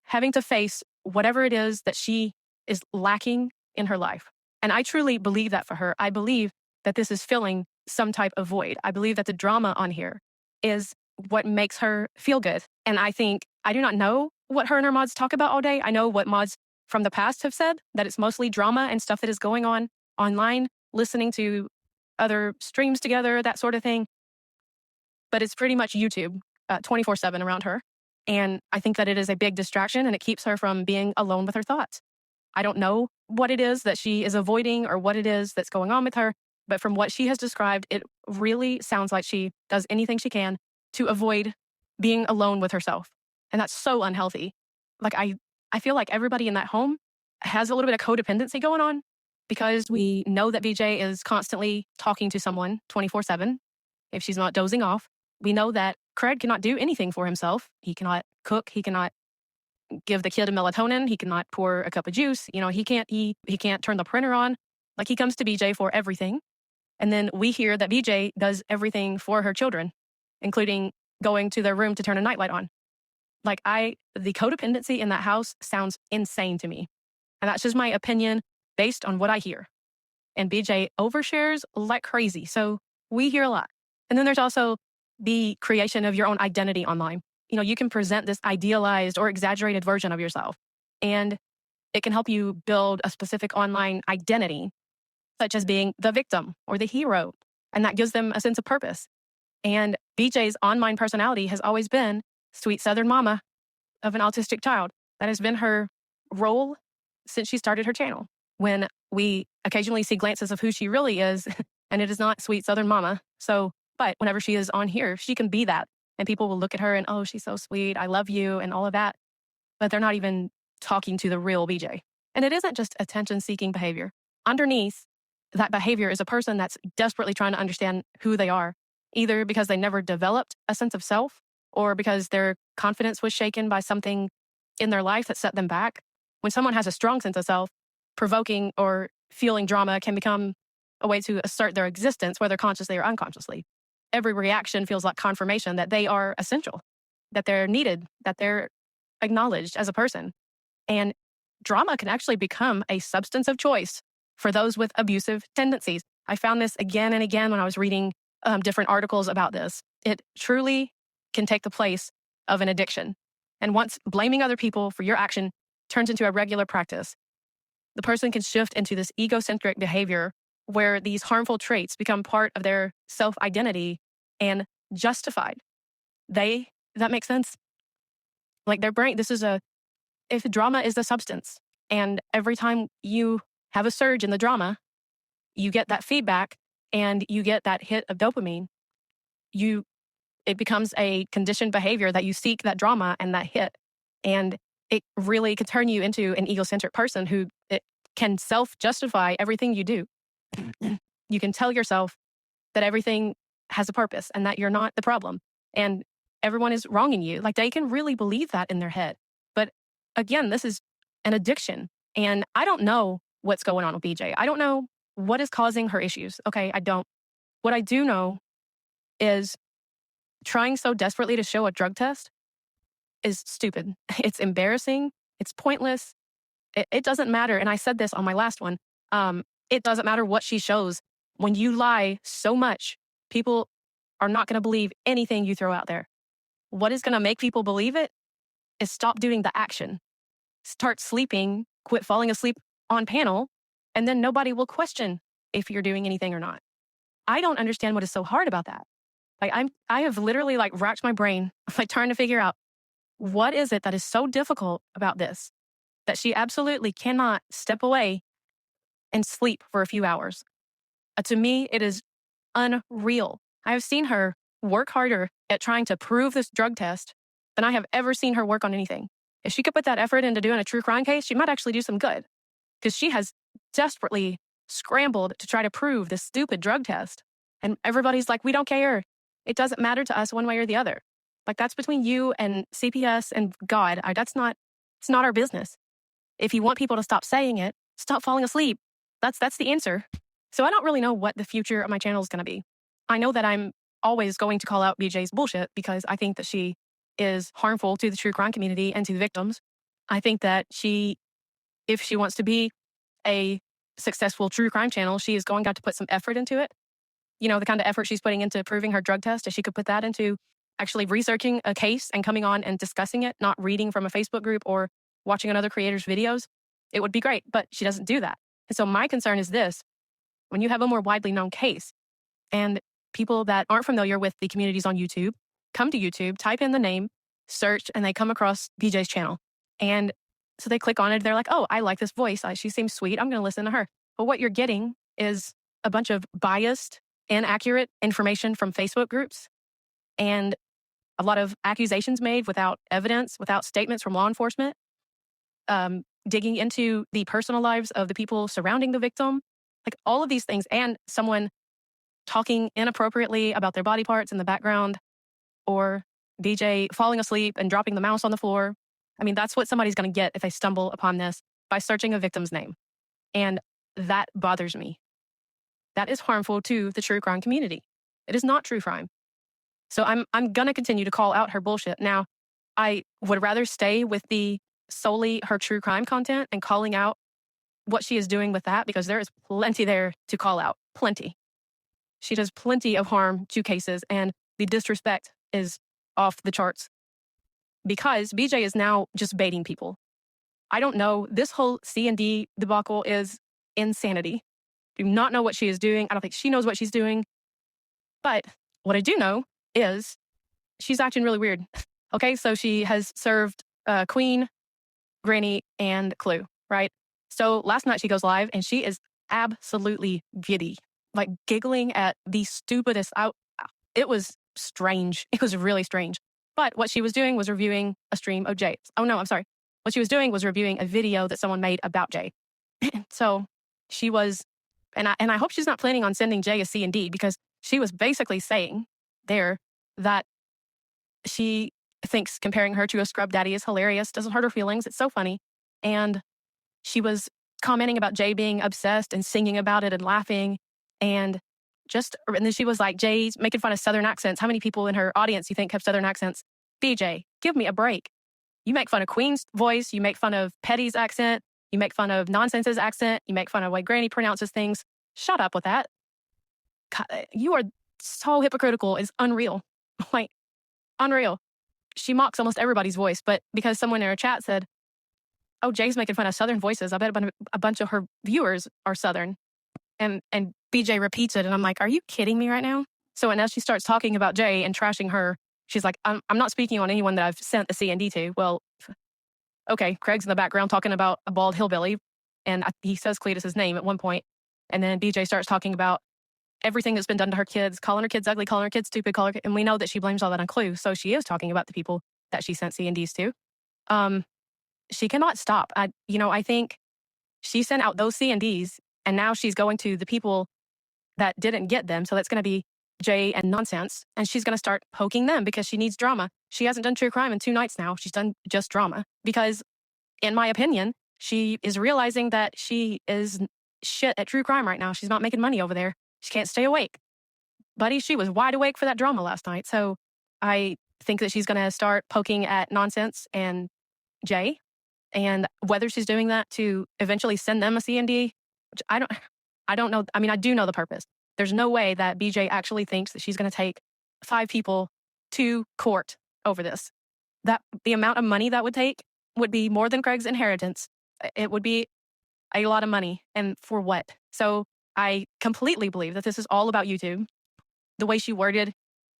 having to face whatever it is that she is lacking in her life. And I truly believe that for her. I believe that this is filling some type of void. I believe that the drama on here is what makes her feel good. And I do not know what her and her mods talk about all day. I know what mods from the past have said, that it's mostly drama and stuff that is going on online, listening to other streams together, that sort of thing. But it's pretty much YouTube 24/7 around her. And I think that it is a big distraction and it keeps her from being alone with her thoughts. I don't know what it is that she is avoiding or what it is that's going on with her, but from what she has described, it really sounds like she does anything she can to avoid being alone with herself. And that's so unhealthy. Like I feel like everybody in that home has a little bit of codependency going on because we know that BJ is constantly talking to someone 24/7 if she's not dozing off. We know that Craig cannot do anything for himself. He cannot cook. He cannot give the kid a melatonin. He cannot pour a cup of juice. He can't turn the printer on. Like he comes to BJ for everything. And then we hear that BJ does everything for her children, including going to their room to turn a nightlight on. Like the codependency in that house sounds insane to me. And that's just my opinion based on what I hear. And BJ overshares like crazy. So we hear a lot. And then there's also the creation of your own identity online. You can present this idealized or exaggerated version of yourself, and it can help you build a specific online identity, such as being the victim or the hero. And that gives them a sense of purpose. And BJ's online personality has always been sweet Southern mama of an autistic child. That has been her role since she started her channel. When we occasionally see glances of who she really is, and it is not sweet Southern mama. But whenever she is on here, she can be that. And people will look at her and, oh, she's so sweet. I love you and all of that. But they're not even talking to the real BJ. And it isn't just attention-seeking behavior. Underneath that behavior is a person that's desperately trying to understand who they are, either because they never developed a sense of self or because their confidence was shaken by something in their life that set them back. When someone has a strong sense of self, provoking or feeling drama can become a way to assert their existence, whether consciously or unconsciously. Every reaction feels like confirmation that they are essential, that they're needed, that they're acknowledged as a person. And drama can actually become a substance of choice for those with abusive tendencies. I found this again and again when I was reading different articles about this. It truly can take the place of an addiction. And once blaming other people for your action turns into a regular practice, the person can shift into this egocentric behavior where these harmful traits become part of their self-identity and justified. That makes sense? Like their brain, if drama is the substance, and every time you have a surge in the drama, you get that feedback and you get that hit of dopamine, it becomes a conditioned behavior that you seek that drama and that hit. And it really can turn you into an egocentric person who it can self-justify everything you do. You can tell yourself that everything has a purpose and that you're not the problem and everyone is wronging you. Like they can really believe that in their head. But again, this is an addiction. And I don't know what's going on with BJ. I don't know what is causing her issues. Okay, I don't. What I do know is trying so desperately to show a drug test is stupid. It's embarrassing. It's pointless. It doesn't matter. And I said this on my last one. It doesn't matter what she shows. When you lie so much, people are not going to believe anything you throw out there. What is going to make people believe it is stop doing the action. Start sleeping, quit falling asleep on panel, and then nobody will question if you're doing anything or not. I don't understand what is so hard about that. Like I have literally racked my brain trying to figure out what is it that is so difficult about this that she absolutely cannot step away and sleep for a few hours. To me, it is unreal. I have seen her work harder at trying to prove this drug test than I have ever seen her work on anything. If she could put that effort into doing a true crime case, she might actually do some good because she has desperately scrambled to try to prove this stupid drug test. And everybody's like, we don't care. It doesn't matter to us one way or the other. That's between you and CPS and God. It's not our business. If you want people to stop saying it, stop falling asleep. That's the answer. So I don't really know what the future of my channel is going to be. I know that I'm always going to call out BJ's bullshit because I think that she is harmful to the true crime community and to the victims. I think that if she wants to be a successful true crime channel, she is going to have to put some effort into it. The kind of effort she's putting into proving her drug test, if she could put that into actually researching a case and coming on and discussing it, not reading from a Facebook group or watching another creator's videos, it would be great. But she doesn't do that. And so my concern is this: when you have a more widely known case and people that aren't familiar with the communities on YouTube come to YouTube, type in the name, search, and they come across BJ's channel. And so they click on it. They're like, oh, I like this voice. She seems sweet. I'm going to listen to her. But what you're getting is a bunch of biased, inaccurate information from Facebook groups and a lot of accusations made without evidence, without statements from law enforcement, digging into the personal lives of the people surrounding the victim, all of these things, and someone talking inappropriately about their body parts in the background, or BJ falling asleep and dropping the mouse on the floor. That's what somebody's going to get if they stumble upon this by searching a victim's name. And that bothers me. that is harmful to the true crime community. It is not true crime. So I'm going to continue to call out her bullshit. Now, I would rather stay with the solely her true crime content and calling out what she is doing with that, because there is plenty there to call out. Plenty. She does plenty of harm to cases, and the disrespect is off the charts because BJ is now just baiting people. I don't know. This whole C&D debacle is insanity. Do not know what she is doing. I don't think she knows what she's doing. But what I do know is she's acting really weird. Okay, so she has served Queen, Granny, and Clue, right? So last night she goes live and she is absolutely giddy, like giggling at the stupidest. It was strange. It was really strange. But what she was doing was reviewing a stream of Jay. Oh no, I'm sorry. What she was doing was reviewing a video that someone made about Jay. So she was, and I hope she's not planning on sending Jay a C&D, because she was basically saying there that she thinks comparing her to a scrub daddy is hilarious, doesn't hurt her feelings. It's so funny. And she was commenting about Jay being obsessed and singing about it and laughing. And then she was like, Jay's making fun of Southern accents. How many people in her audience you think have Southern accents? BJ, give me a break. You make fun of Queen's voice. You make fun of Petty's accent. You make fun of Nonsense's accent. You make fun of the way Granny pronounces things. Shut up with that. God, you are so hypocritical. It's unreal. Like, unreal. She mocks almost everybody's voice, but because someone in her chat said, oh, Jay's making fun of Southern voices, I bet a bunch of her viewers are Southern. And BJ repeats it, and I'm like, are you kidding me right now? So, and as she starts talking about Jay and trashing her, she's like, I'm not speaking on anyone that I've sent the C&D to. Well, okay, Craig's in the background talking about a bald hillbilly, and he says Cletus's name at one point. And then BJ starts talking about everything that's been done to her kids, calling her kids ugly, calling her kids stupid, and we know that she blames all that on Clue. So she is talking about the people that she sent C&Ds to. She cannot stop. I think she sent out those C&Ds, and now she's going to the people that didn't get them. So that's going to be Jay and Nonsense. And she's going to start poking them because she needs drama. She hasn't done true crime in 2 nights now. She's done just drama because, in my opinion, she is realizing that she is shit at true crime right now. She's not making money over there. She can't stay awake. Buddy, she was wide awake for that drama last night. So I think that she's going to start poking at Nonsense and Jay. And whether she's doing that to eventually send them a C&D, which I don't know. I mean, I do know the purpose. There's no way that BJ actually thinks that she's going to take 5 people to court over this. That the amount of money that would take would be more than Craig's inheritance. It would be a lot of money. And for what? So I completely believe that this is all about YouTube. The way she worded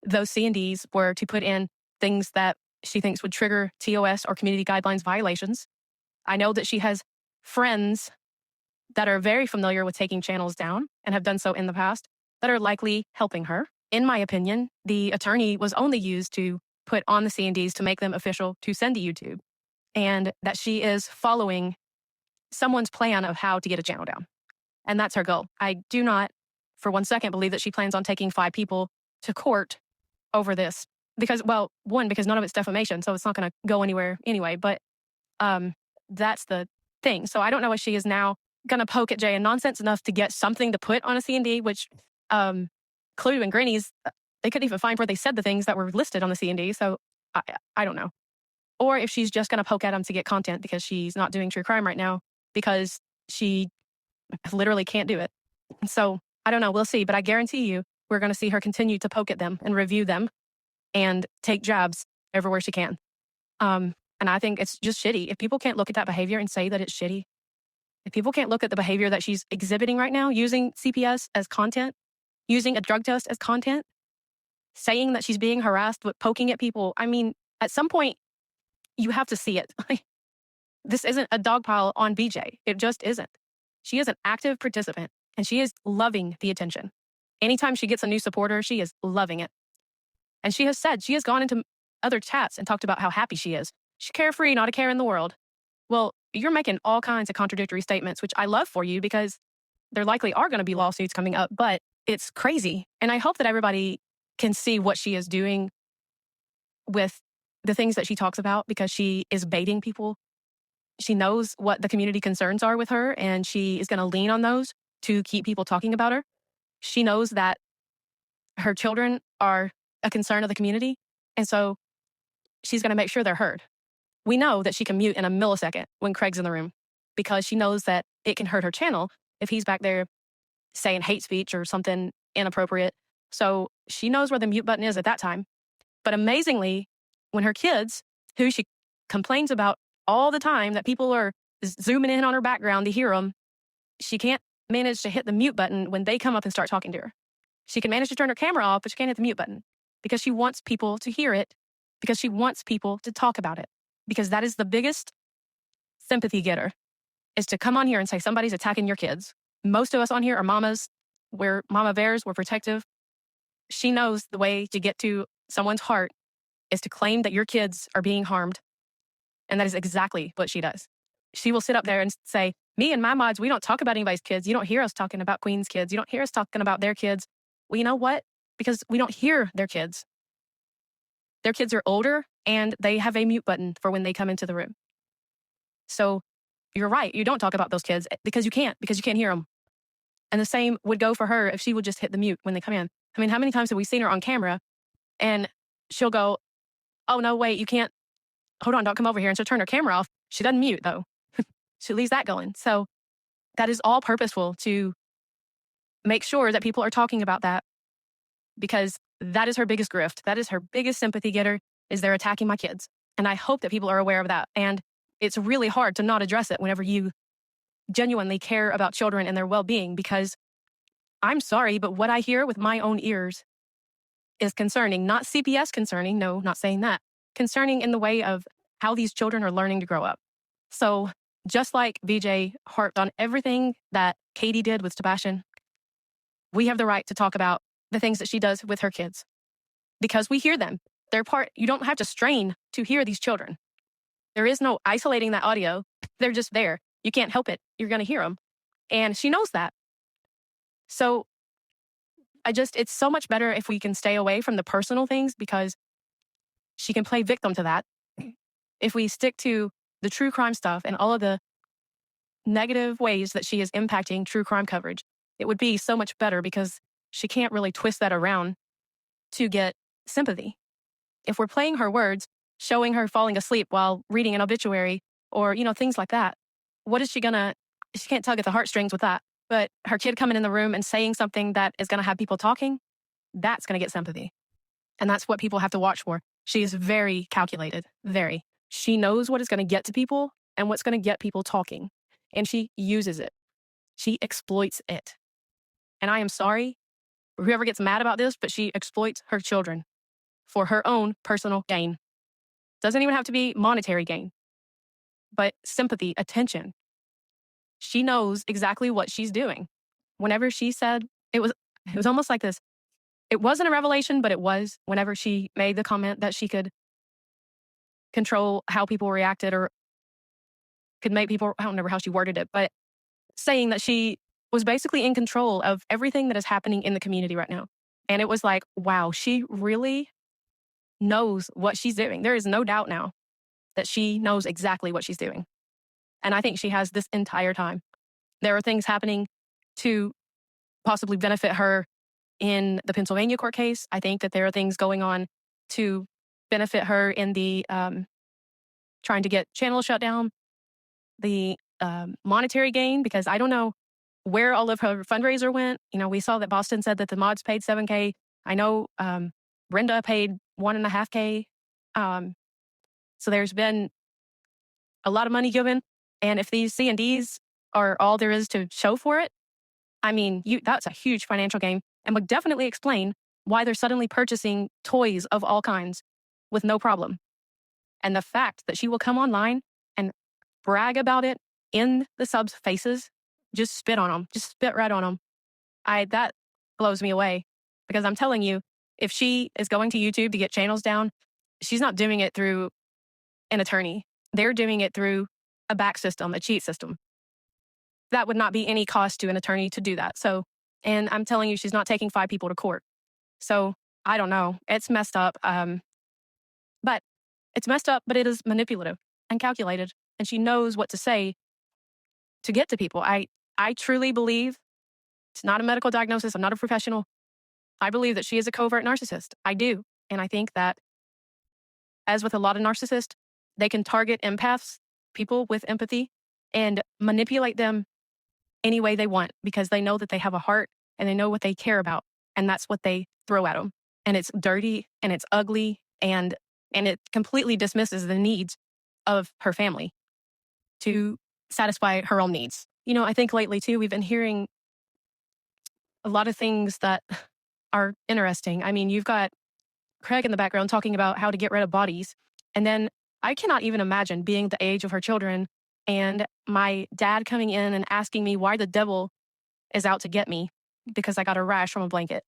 those C&Ds were to put in things that she thinks would trigger TOS or community guidelines violations. I know that she has friends that are very familiar with taking channels down and have done so in the past that are likely helping her. In my opinion, the attorney was only used to put on the C&Ds to make them official to send to YouTube, and that she is following someone's plan of how to get a channel down. And that's her goal. I do not for 1 second believe that she plans on taking 5 people to court over this because, well, one, because none of it's defamation, so it's not going to go anywhere anyway, but that's the thing. So I don't know if she is now going to poke at Jay and Nonsense enough to get something to put on a C&D, which Clue and Granny's, they couldn't even find where they said the things that were listed on the C&D. So I don't know. Or if she's just going to poke at him to get content because she's not doing true crime right now because she literally can't do it. So I don't know. We'll see. But I guarantee you we're going to see her continue to poke at them and review them and take jabs everywhere she can. And I think it's just shitty. If people can't look at that behavior and say that it's shitty, if people can't look at the behavior that she's exhibiting right now, using CPS as content, using a drug test as content, saying that she's being harassed with poking at people, I mean, at some point, you have to see it. This isn't a dog pile on BJ. It just isn't. She is an active participant, and she is loving the attention. Anytime she gets a new supporter, she is loving it. And she has said, she has gone into other chats and talked about how happy she is. She's carefree, not a care in the world. Well, you're making all kinds of contradictory statements, which I love for you because there likely are going to be lawsuits coming up, but it's crazy. And I hope that everybody can see what she is doing with the things that she talks about because she is baiting people. She knows what the community concerns are with her, and she is going to lean on those to keep people talking about her. She knows that her children are a concern of the community. And so she's going to make sure they're heard. We know that she can mute in a millisecond when Craig's in the room because she knows that it can hurt her channel if he's back there saying hate speech or something inappropriate. So she knows where the mute button is at that time. But amazingly, when her kids, who she complains about all the time that people are zooming in on her background to hear them, she can't manage to hit the mute button when they come up and start talking to her. She can manage to turn her camera off, but she can't hit the mute button because she wants people to hear it, because she wants people to talk about it, because that is the biggest sympathy getter, is to come on here and say somebody's attacking your kids. Most of us on here are mamas. We're mama bears. We're protective. She knows the way to get to someone's heart is to claim that your kids are being harmed. And that is exactly what she does. She will sit up there and say, me and my mods, we don't talk about anybody's kids. You don't hear us talking about Queen's kids. You don't hear us talking about their kids. Well, you know what? Because we don't hear their kids. Their kids are older and they have a mute button for when they come into the room. So you're right. You don't talk about those kids because you can't hear them. And the same would go for her if she would just hit the mute when they come in. I mean, how many times have we seen her on camera and she'll go, oh, no, wait, you can't. Hold on, don't come over here. And she'll turn her camera off. She doesn't mute though. She leaves that going. So that is all purposeful to make sure that people are talking about that, because that is her biggest grift. That is her biggest sympathy getter, is they're attacking my kids. And I hope that people are aware of that. And it's really hard to not address it whenever you genuinely care about children and their well-being, because I'm sorry, but what I hear with my own ears is concerning, not CPS concerning. No, not saying that. Concerning in the way of how these children are learning to grow up. So just like VJ harped on everything that Katie did with Sebastian, we have the right to talk about the things that she does with her kids because we hear them. They're part, you don't have to strain to hear these children. There is no isolating that audio. They're just there. You can't help it. You're going to hear them. And she knows that. So it's so much better if we can stay away from the personal things, because she can play victim to that. If we stick to the true crime stuff and all of the negative ways that she is impacting true crime coverage, it would be so much better, because she can't really twist that around to get sympathy. If we're playing her words, showing her falling asleep while reading an obituary or, things like that, what is she gonna, she can't tug at the heartstrings with that. But her kid coming in the room and saying something that is gonna have people talking, that's gonna get sympathy. And that's what people have to watch for. She is very calculated, very. She knows what is gonna get to people and what's gonna get people talking. And she uses it. She exploits it. And I am sorry for whoever gets mad about this, but she exploits her children for her own personal gain. Doesn't even have to be monetary gain, but sympathy, attention. She knows exactly what she's doing. Whenever she said, it was almost like this. It wasn't a revelation, but it was whenever she made the comment that she could control how people reacted, or could make people, I don't remember how she worded it, but saying that she was basically in control of everything that is happening in the community right now. And it was like, wow, she really knows what she's doing. There is no doubt now that she knows exactly what she's doing. And I think she has this entire time. There are things happening to possibly benefit her in the Pennsylvania court case. I think that there are things going on to benefit her in the trying to get channels shut down, the monetary gain, because I don't know where all of her fundraiser went. We saw that Boston said that the mods paid $7,000. I know Brenda paid $1,500. So there's been a lot of money given. And if these C&Ds are all there is to show for it, I mean, that's a huge financial gain, and would definitely explain why they're suddenly purchasing toys of all kinds with no problem. And the fact that she will come online and brag about it in the subs' faces, just spit on them, just spit right on them. That blows me away, because I'm telling you, if she is going to YouTube to get channels down, she's not doing it through an attorney. They're doing it through a back system, a cheat system. That would not be any cost to an attorney to do that. So, and I'm telling you, she's not taking 5 people to court. So I don't know. It's messed up. But it is manipulative and calculated. And she knows what to say to get to people. I truly believe It's not a medical diagnosis. I'm not a professional. I believe that she is a covert narcissist. I do. And I think that, as with a lot of narcissists, they can target empaths, people with empathy, and manipulate them any way they want because they know that they have a heart and they know what they care about. And that's what they throw at them. And it's dirty and it's ugly and it completely dismisses the needs of her family to satisfy her own needs. I think lately too, we've been hearing a lot of things that are interesting. I mean, you've got Craig in the background talking about how to get rid of bodies. And then I cannot even imagine being the age of her children and my dad coming in and asking me why the devil is out to get me because I got a rash from a blanket.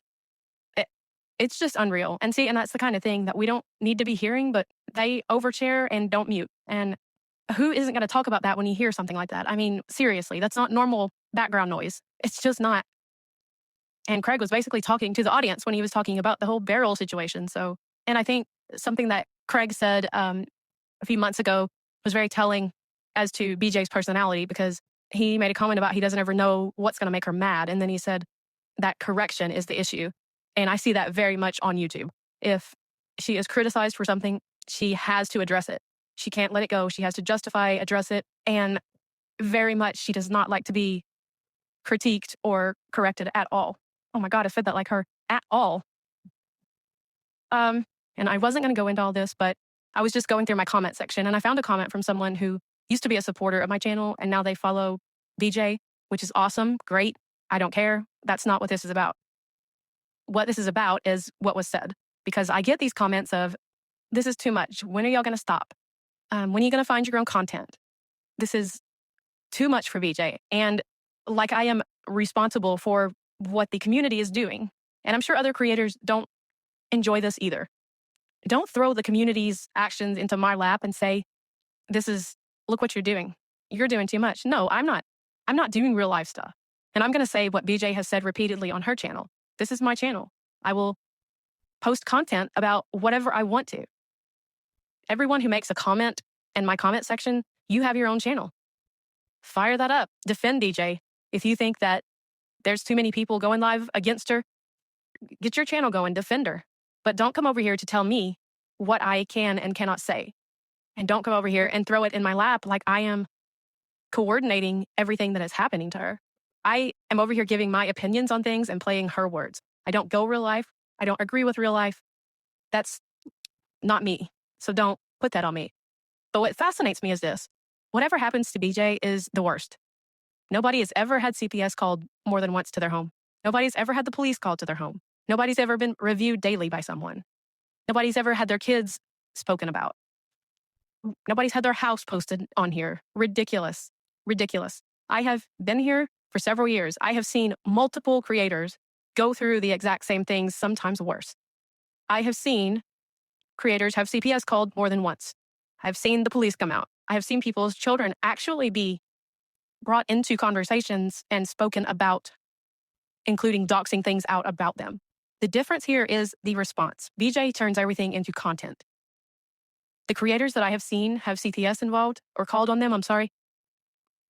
It's just unreal. And that's the kind of thing that we don't need to be hearing, but they overshare and don't mute. And who isn't going to talk about that when you hear something like that? I mean, seriously, that's not normal background noise. It's just not. And Craig was basically talking to the audience when he was talking about the whole barrel situation. And I think something that Craig said a few months ago was very telling as to BJ's personality, because he made a comment about he doesn't ever know what's going to make her mad. And then he said that correction is the issue. And I see that very much on YouTube. If she is criticized for something, she has to address it. She can't let it go. She has to justify, address it. And very much she does not like to be critiqued or corrected at all. Oh my God, I said that like her, at all. And I wasn't going to go into all this, but I was just going through my comment section and I found a comment from someone who used to be a supporter of my channel and now they follow BJ, which is awesome. Great. I don't care. That's not what this is about. What this is about is what was said, because I get these comments of, this is too much. When are y'all going to stop? When are you going to find your own content? This is too much for BJ. And like I am responsible for what the community is doing. And I'm sure other creators don't enjoy this either. Don't throw the community's actions into my lap and say, look what you're doing. You're doing too much. No, I'm not. I'm not doing real life stuff. And I'm going to say what BJ has said repeatedly on her channel. This is my channel. I will post content about whatever I want to. Everyone who makes a comment in my comment section, you have your own channel. Fire that up. Defend DJ. If you think that there's too many people going live against her, get your channel going, defend her. But don't come over here to tell me what I can and cannot say. And don't come over here and throw it in my lap like I am coordinating everything that is happening to her. I am over here giving my opinions on things and playing her words. I don't go real life. I don't agree with real life. That's not me. So don't put that on me. But what fascinates me is this. Whatever happens to BJ is the worst. Nobody has ever had CPS called more than once to their home. Nobody's ever had the police called to their home. Nobody's ever been reviewed daily by someone. Nobody's ever had their kids spoken about. Nobody's had their house posted on here. Ridiculous. Ridiculous. I have been here for several years. I have seen multiple creators go through the exact same things, sometimes worse. I have seen creators have CPS called more than once. I've seen the police come out. I have seen people's children actually be brought into conversations and spoken about, including doxing things out about them. The difference here is the response. BJ turns everything into content. The creators that I have seen have CPS involved or called on them,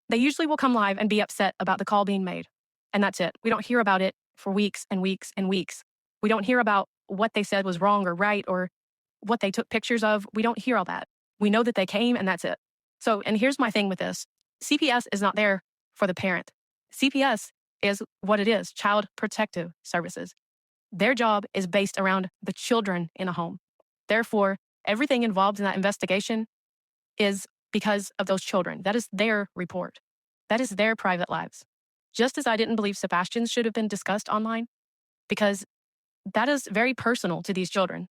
they usually will come live and be upset about the call being made. And that's it. We don't hear about it for weeks and weeks and weeks. We don't hear about what they said was wrong or right or what they took pictures of. We don't hear all that. We know that they came and that's it. So, and here's my thing with this. CPS is not there for the parent. CPS is what it is, Child Protective Services. Their job is based around the children in a home. Therefore, everything involved in that investigation is because of those children. That is their report. That is their private lives. Just as I didn't believe Sebastian's should have been discussed online, because that is very personal to these children.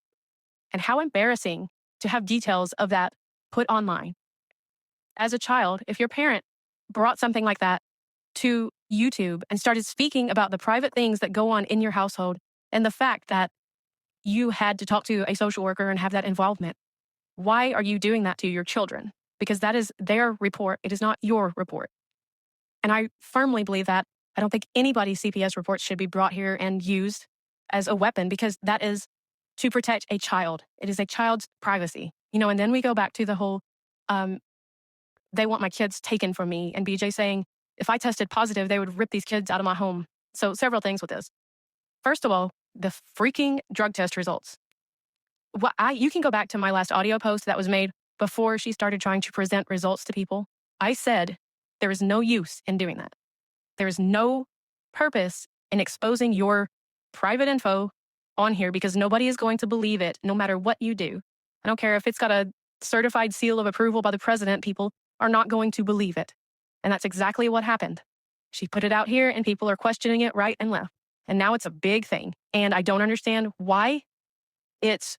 And how embarrassing to have details of that put online. As a child, if your parent brought something like that to YouTube and started speaking about the private things that go on in your household and the fact that you had to talk to a social worker and have that involvement, why are you doing that to your children? Because that is their report. It is not your report. And I firmly believe that. I don't think anybody's CPS reports should be brought here and used as a weapon because that is to protect a child. It is a child's privacy. And then we go back to the whole, they want my kids taken from me. And BJ saying, if I tested positive, they would rip these kids out of my home. So several things with this. First of all, the freaking drug test results. You can go back to my last audio post that was made before she started trying to present results to people. I said there is no use in doing that. There is no purpose in exposing your private info on here because nobody is going to believe it no matter what you do. I don't care if it's got a certified seal of approval by the president, people are not going to believe it. And that's exactly what happened. She put it out here and people are questioning it right and left. And now it's a big thing. And I don't understand why. It's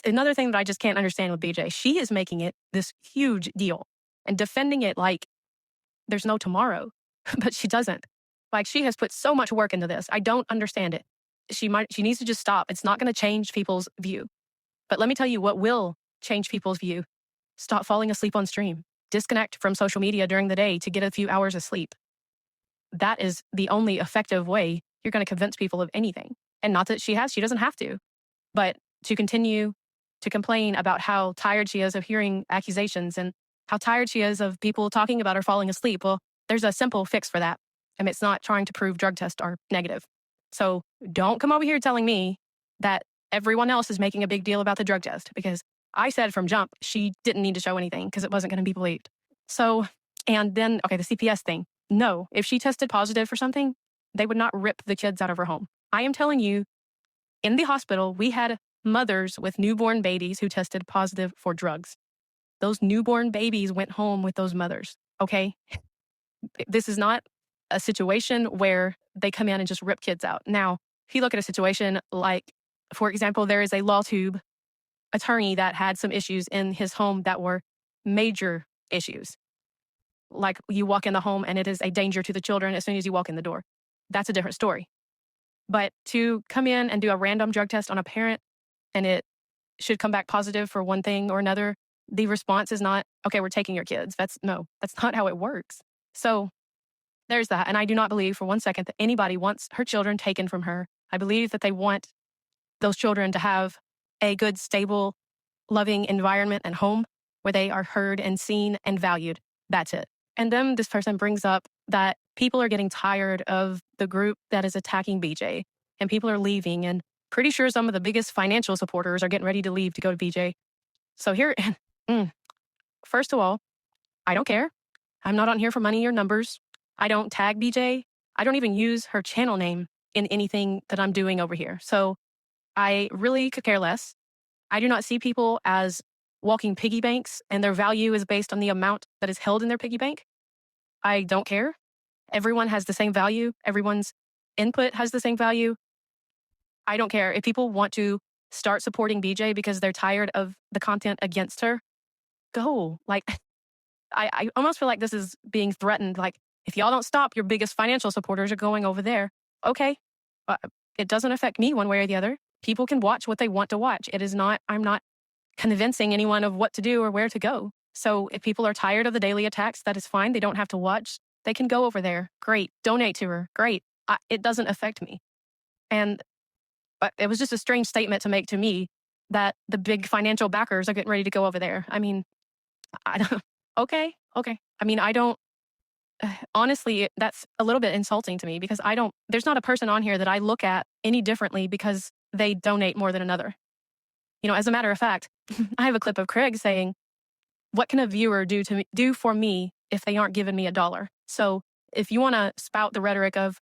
another thing that I just can't understand with BJ. She is making it this huge deal and defending it like there's no tomorrow, but she doesn't. Like, she has put so much work into this. I don't understand it. She needs to just stop. It's not going to change people's view. But let me tell you what will change people's view. Stop falling asleep on stream. Disconnect from social media during the day to get a few hours of sleep. That is the only effective way you're going to convince people of anything. And not that she doesn't have to, but to continue to complain about how tired she is of hearing accusations and how tired she is of people talking about her falling asleep. Well, there's a simple fix for that. And it's not trying to prove drug tests are negative. So don't come over here telling me that everyone else is making a big deal about the drug test, because I said from jump, she didn't need to show anything because it wasn't going to be believed. So, and then, okay, the CPS thing. No, if she tested positive for something, they would not rip the kids out of her home. I am telling you, in the hospital, we had mothers with newborn babies who tested positive for drugs. Those newborn babies went home with those mothers, okay? This is not a situation where they come in and just rip kids out. Now, if you look at a situation like, for example, there is a LawTube attorney that had some issues in his home that were major issues. Like, you walk in the home and it is a danger to the children as soon as you walk in the door. That's a different story. But to come in and do a random drug test on a parent and it should come back positive for one thing or another, the response is not, okay, we're taking your kids. That's not how it works. So there's that. And I do not believe for one second that anybody wants her children taken from her. I believe that they want those children to have a good, stable, loving environment and home where they are heard and seen and valued. That's it. And then this person brings up that people are getting tired of the group that is attacking BJ and people are leaving, and pretty sure some of the biggest financial supporters are getting ready to leave to go to BJ. So here, first of all, I don't care. I'm not on here for money or numbers. I don't tag BJ. I don't even use her channel name in anything that I'm doing over here. So I really could care less. I do not see people as walking piggy banks and their value is based on the amount that is held in their piggy bank. I don't care. Everyone has the same value. Everyone's input has the same value. I don't care. If people want to start supporting BJ because they're tired of the content against her, go. Like, I almost feel like this is being threatened. Like, if y'all don't stop, your biggest financial supporters are going over there. Okay. It doesn't affect me one way or the other. People can watch what they want to watch. I'm not convincing anyone of what to do or where to go. So if people are tired of the daily attacks, that is fine. They don't have to watch. They can go over there. Great. Donate to her. Great. It doesn't affect me. And it was just a strange statement to make to me that the big financial backers are getting ready to go over there. I mean, I don't. Okay. I mean, I don't. Honestly, that's a little bit insulting to me because there's not a person on here that I look at any differently because they donate more than another. You know, as a matter of fact, I have a clip of Craig saying, what can a viewer do for me if they aren't giving me $1? So if you want to spout the rhetoric of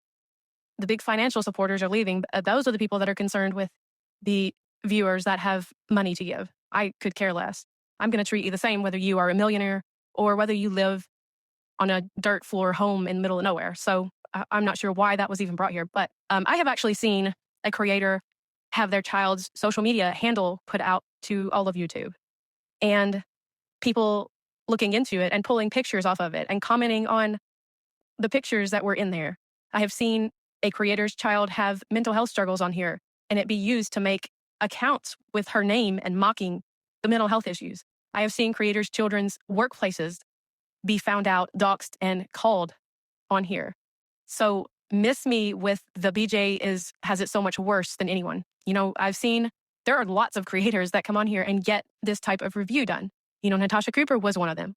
the big financial supporters are leaving, those are the people that are concerned with the viewers that have money to give. I could care less. I'm going to treat you the same whether you are a millionaire or whether you live on a dirt floor home in the middle of nowhere. So I'm not sure why that was even brought here. But I have actually seen a creator have their child's social media handle put out to all of YouTube. And people looking into it and pulling pictures off of it and commenting on the pictures that were in there. I have seen a creator's child have mental health struggles on here and it be used to make accounts with her name and mocking the mental health issues. I have seen creators' children's workplaces be found out, doxxed, and called on here. So miss me with the BJ has it so much worse than anyone. You know, there are lots of creators that come on here and get this type of review done. You know, Natasha Cooper was one of them.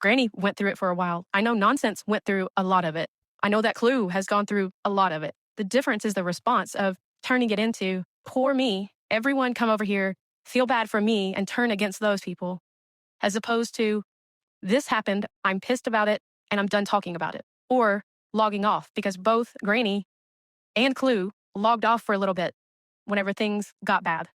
Granny went through it for a while. I know Nonsense went through a lot of it. I know that Clue has gone through a lot of it. The difference is the response of turning it into, poor me, everyone come over here, feel bad for me, and turn against those people, as opposed to, this happened, I'm pissed about it, and I'm done talking about it. Or logging off, because both Granny and Clue logged off for a little bit whenever things got bad.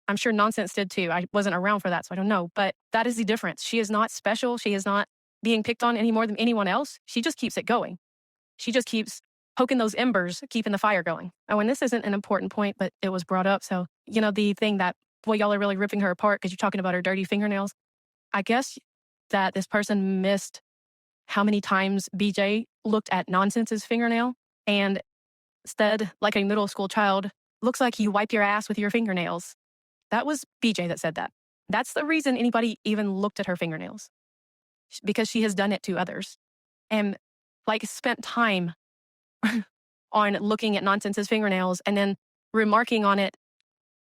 I'm sure Nonsense did too. I wasn't around for that, so I don't know. But that is the difference. She is not special. She is not being picked on any more than anyone else. She just keeps it going. She just keeps poking those embers, keeping the fire going. Oh, and this isn't an important point, but it was brought up. So, the thing that, boy, y'all are really ripping her apart because you're talking about her dirty fingernails. I guess that this person missed how many times BJ looked at Nonsense's fingernail and said, like a middle school child, looks like you wipe your ass with your fingernails. That was BJ that said that. That's the reason anybody even looked at her fingernails, because she has done it to others and spent time on looking at Nonsense's fingernails and then remarking on it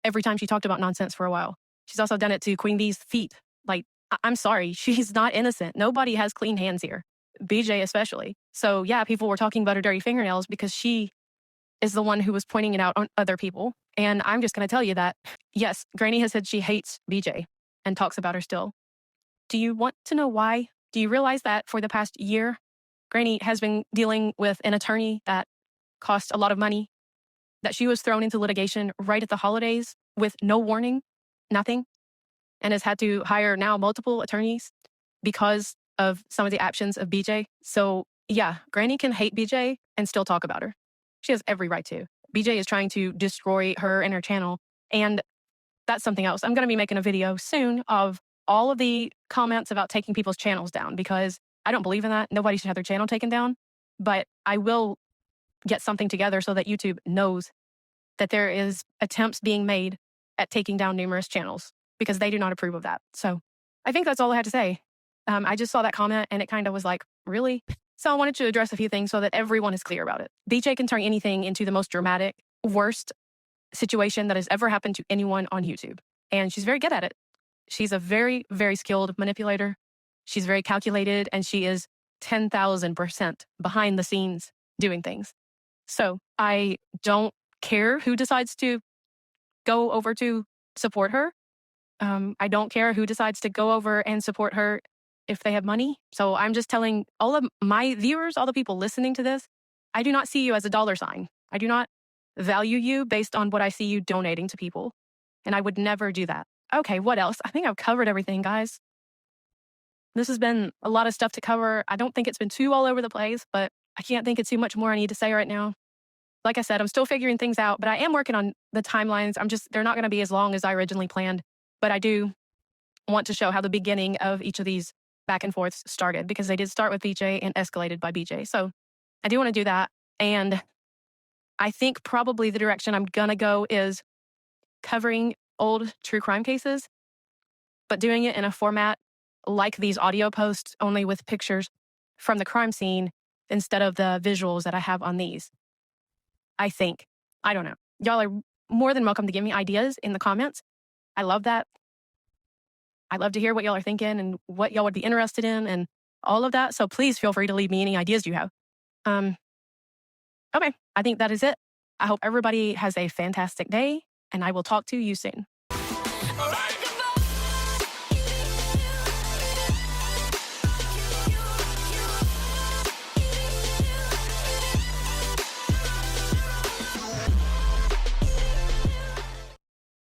every time she talked about Nonsense for a while. She's also done it to Queen Bee's feet. I'm sorry, she's not innocent. Nobody has clean hands here, BJ especially. So yeah, people were talking about her dirty fingernails because she is the one who was pointing it out on other people. And I'm just going to tell you that, yes, Granny has said she hates BJ and talks about her still. Do you want to know why? Do you realize that for the past year, Granny has been dealing with an attorney that cost a lot of money, that she was thrown into litigation right at the holidays with no warning, nothing, and has had to hire now multiple attorneys because of some of the actions of BJ. So yeah, Granny can hate BJ and still talk about her. She has every right to. BJ is trying to destroy her and her channel. And that's something else. I'm going to be making a video soon of all of the comments about taking people's channels down, because I don't believe in that. Nobody should have their channel taken down. But I will get something together so that YouTube knows that there is attempts being made at taking down numerous channels, because they do not approve of that. So I think that's all I had to say. I just saw that comment and it kind of was like, really? So I wanted to address a few things so that everyone is clear about it. BJ can turn anything into the most dramatic, worst situation that has ever happened to anyone on YouTube. And she's very good at it. She's a very, very skilled manipulator. She's very calculated, and she is 10,000% behind the scenes doing things. So I don't care who decides to go over to support her. I don't care who decides to go over and support her if they have money. So I'm just telling all of my viewers, all the people listening to this, I do not see you as a dollar sign. I do not value you based on what I see you donating to people. And I would never do that. Okay, what else? I think I've covered everything, guys. This has been a lot of stuff to cover. I don't think it's been too all over the place, but I can't think of too much more I need to say right now. Like I said, I'm still figuring things out, but I am working on the timelines. They're not going to be as long as I originally planned, but I do want to show how the beginning of each of these back and forths started, because they did start with BJ and escalated by BJ. So I do want to do that. And I think probably the direction I'm going to go is covering old true crime cases, but doing it in a format like these audio posts, only with pictures from the crime scene instead of the visuals that I have on these. I think. I don't know. Y'all are more than welcome to give me ideas in the comments. I love that. I love to hear what y'all are thinking and what y'all would be interested in and all of that. So please feel free to leave me any ideas you have. Okay, I think that is it. I hope everybody has a fantastic day, and I will talk to you soon.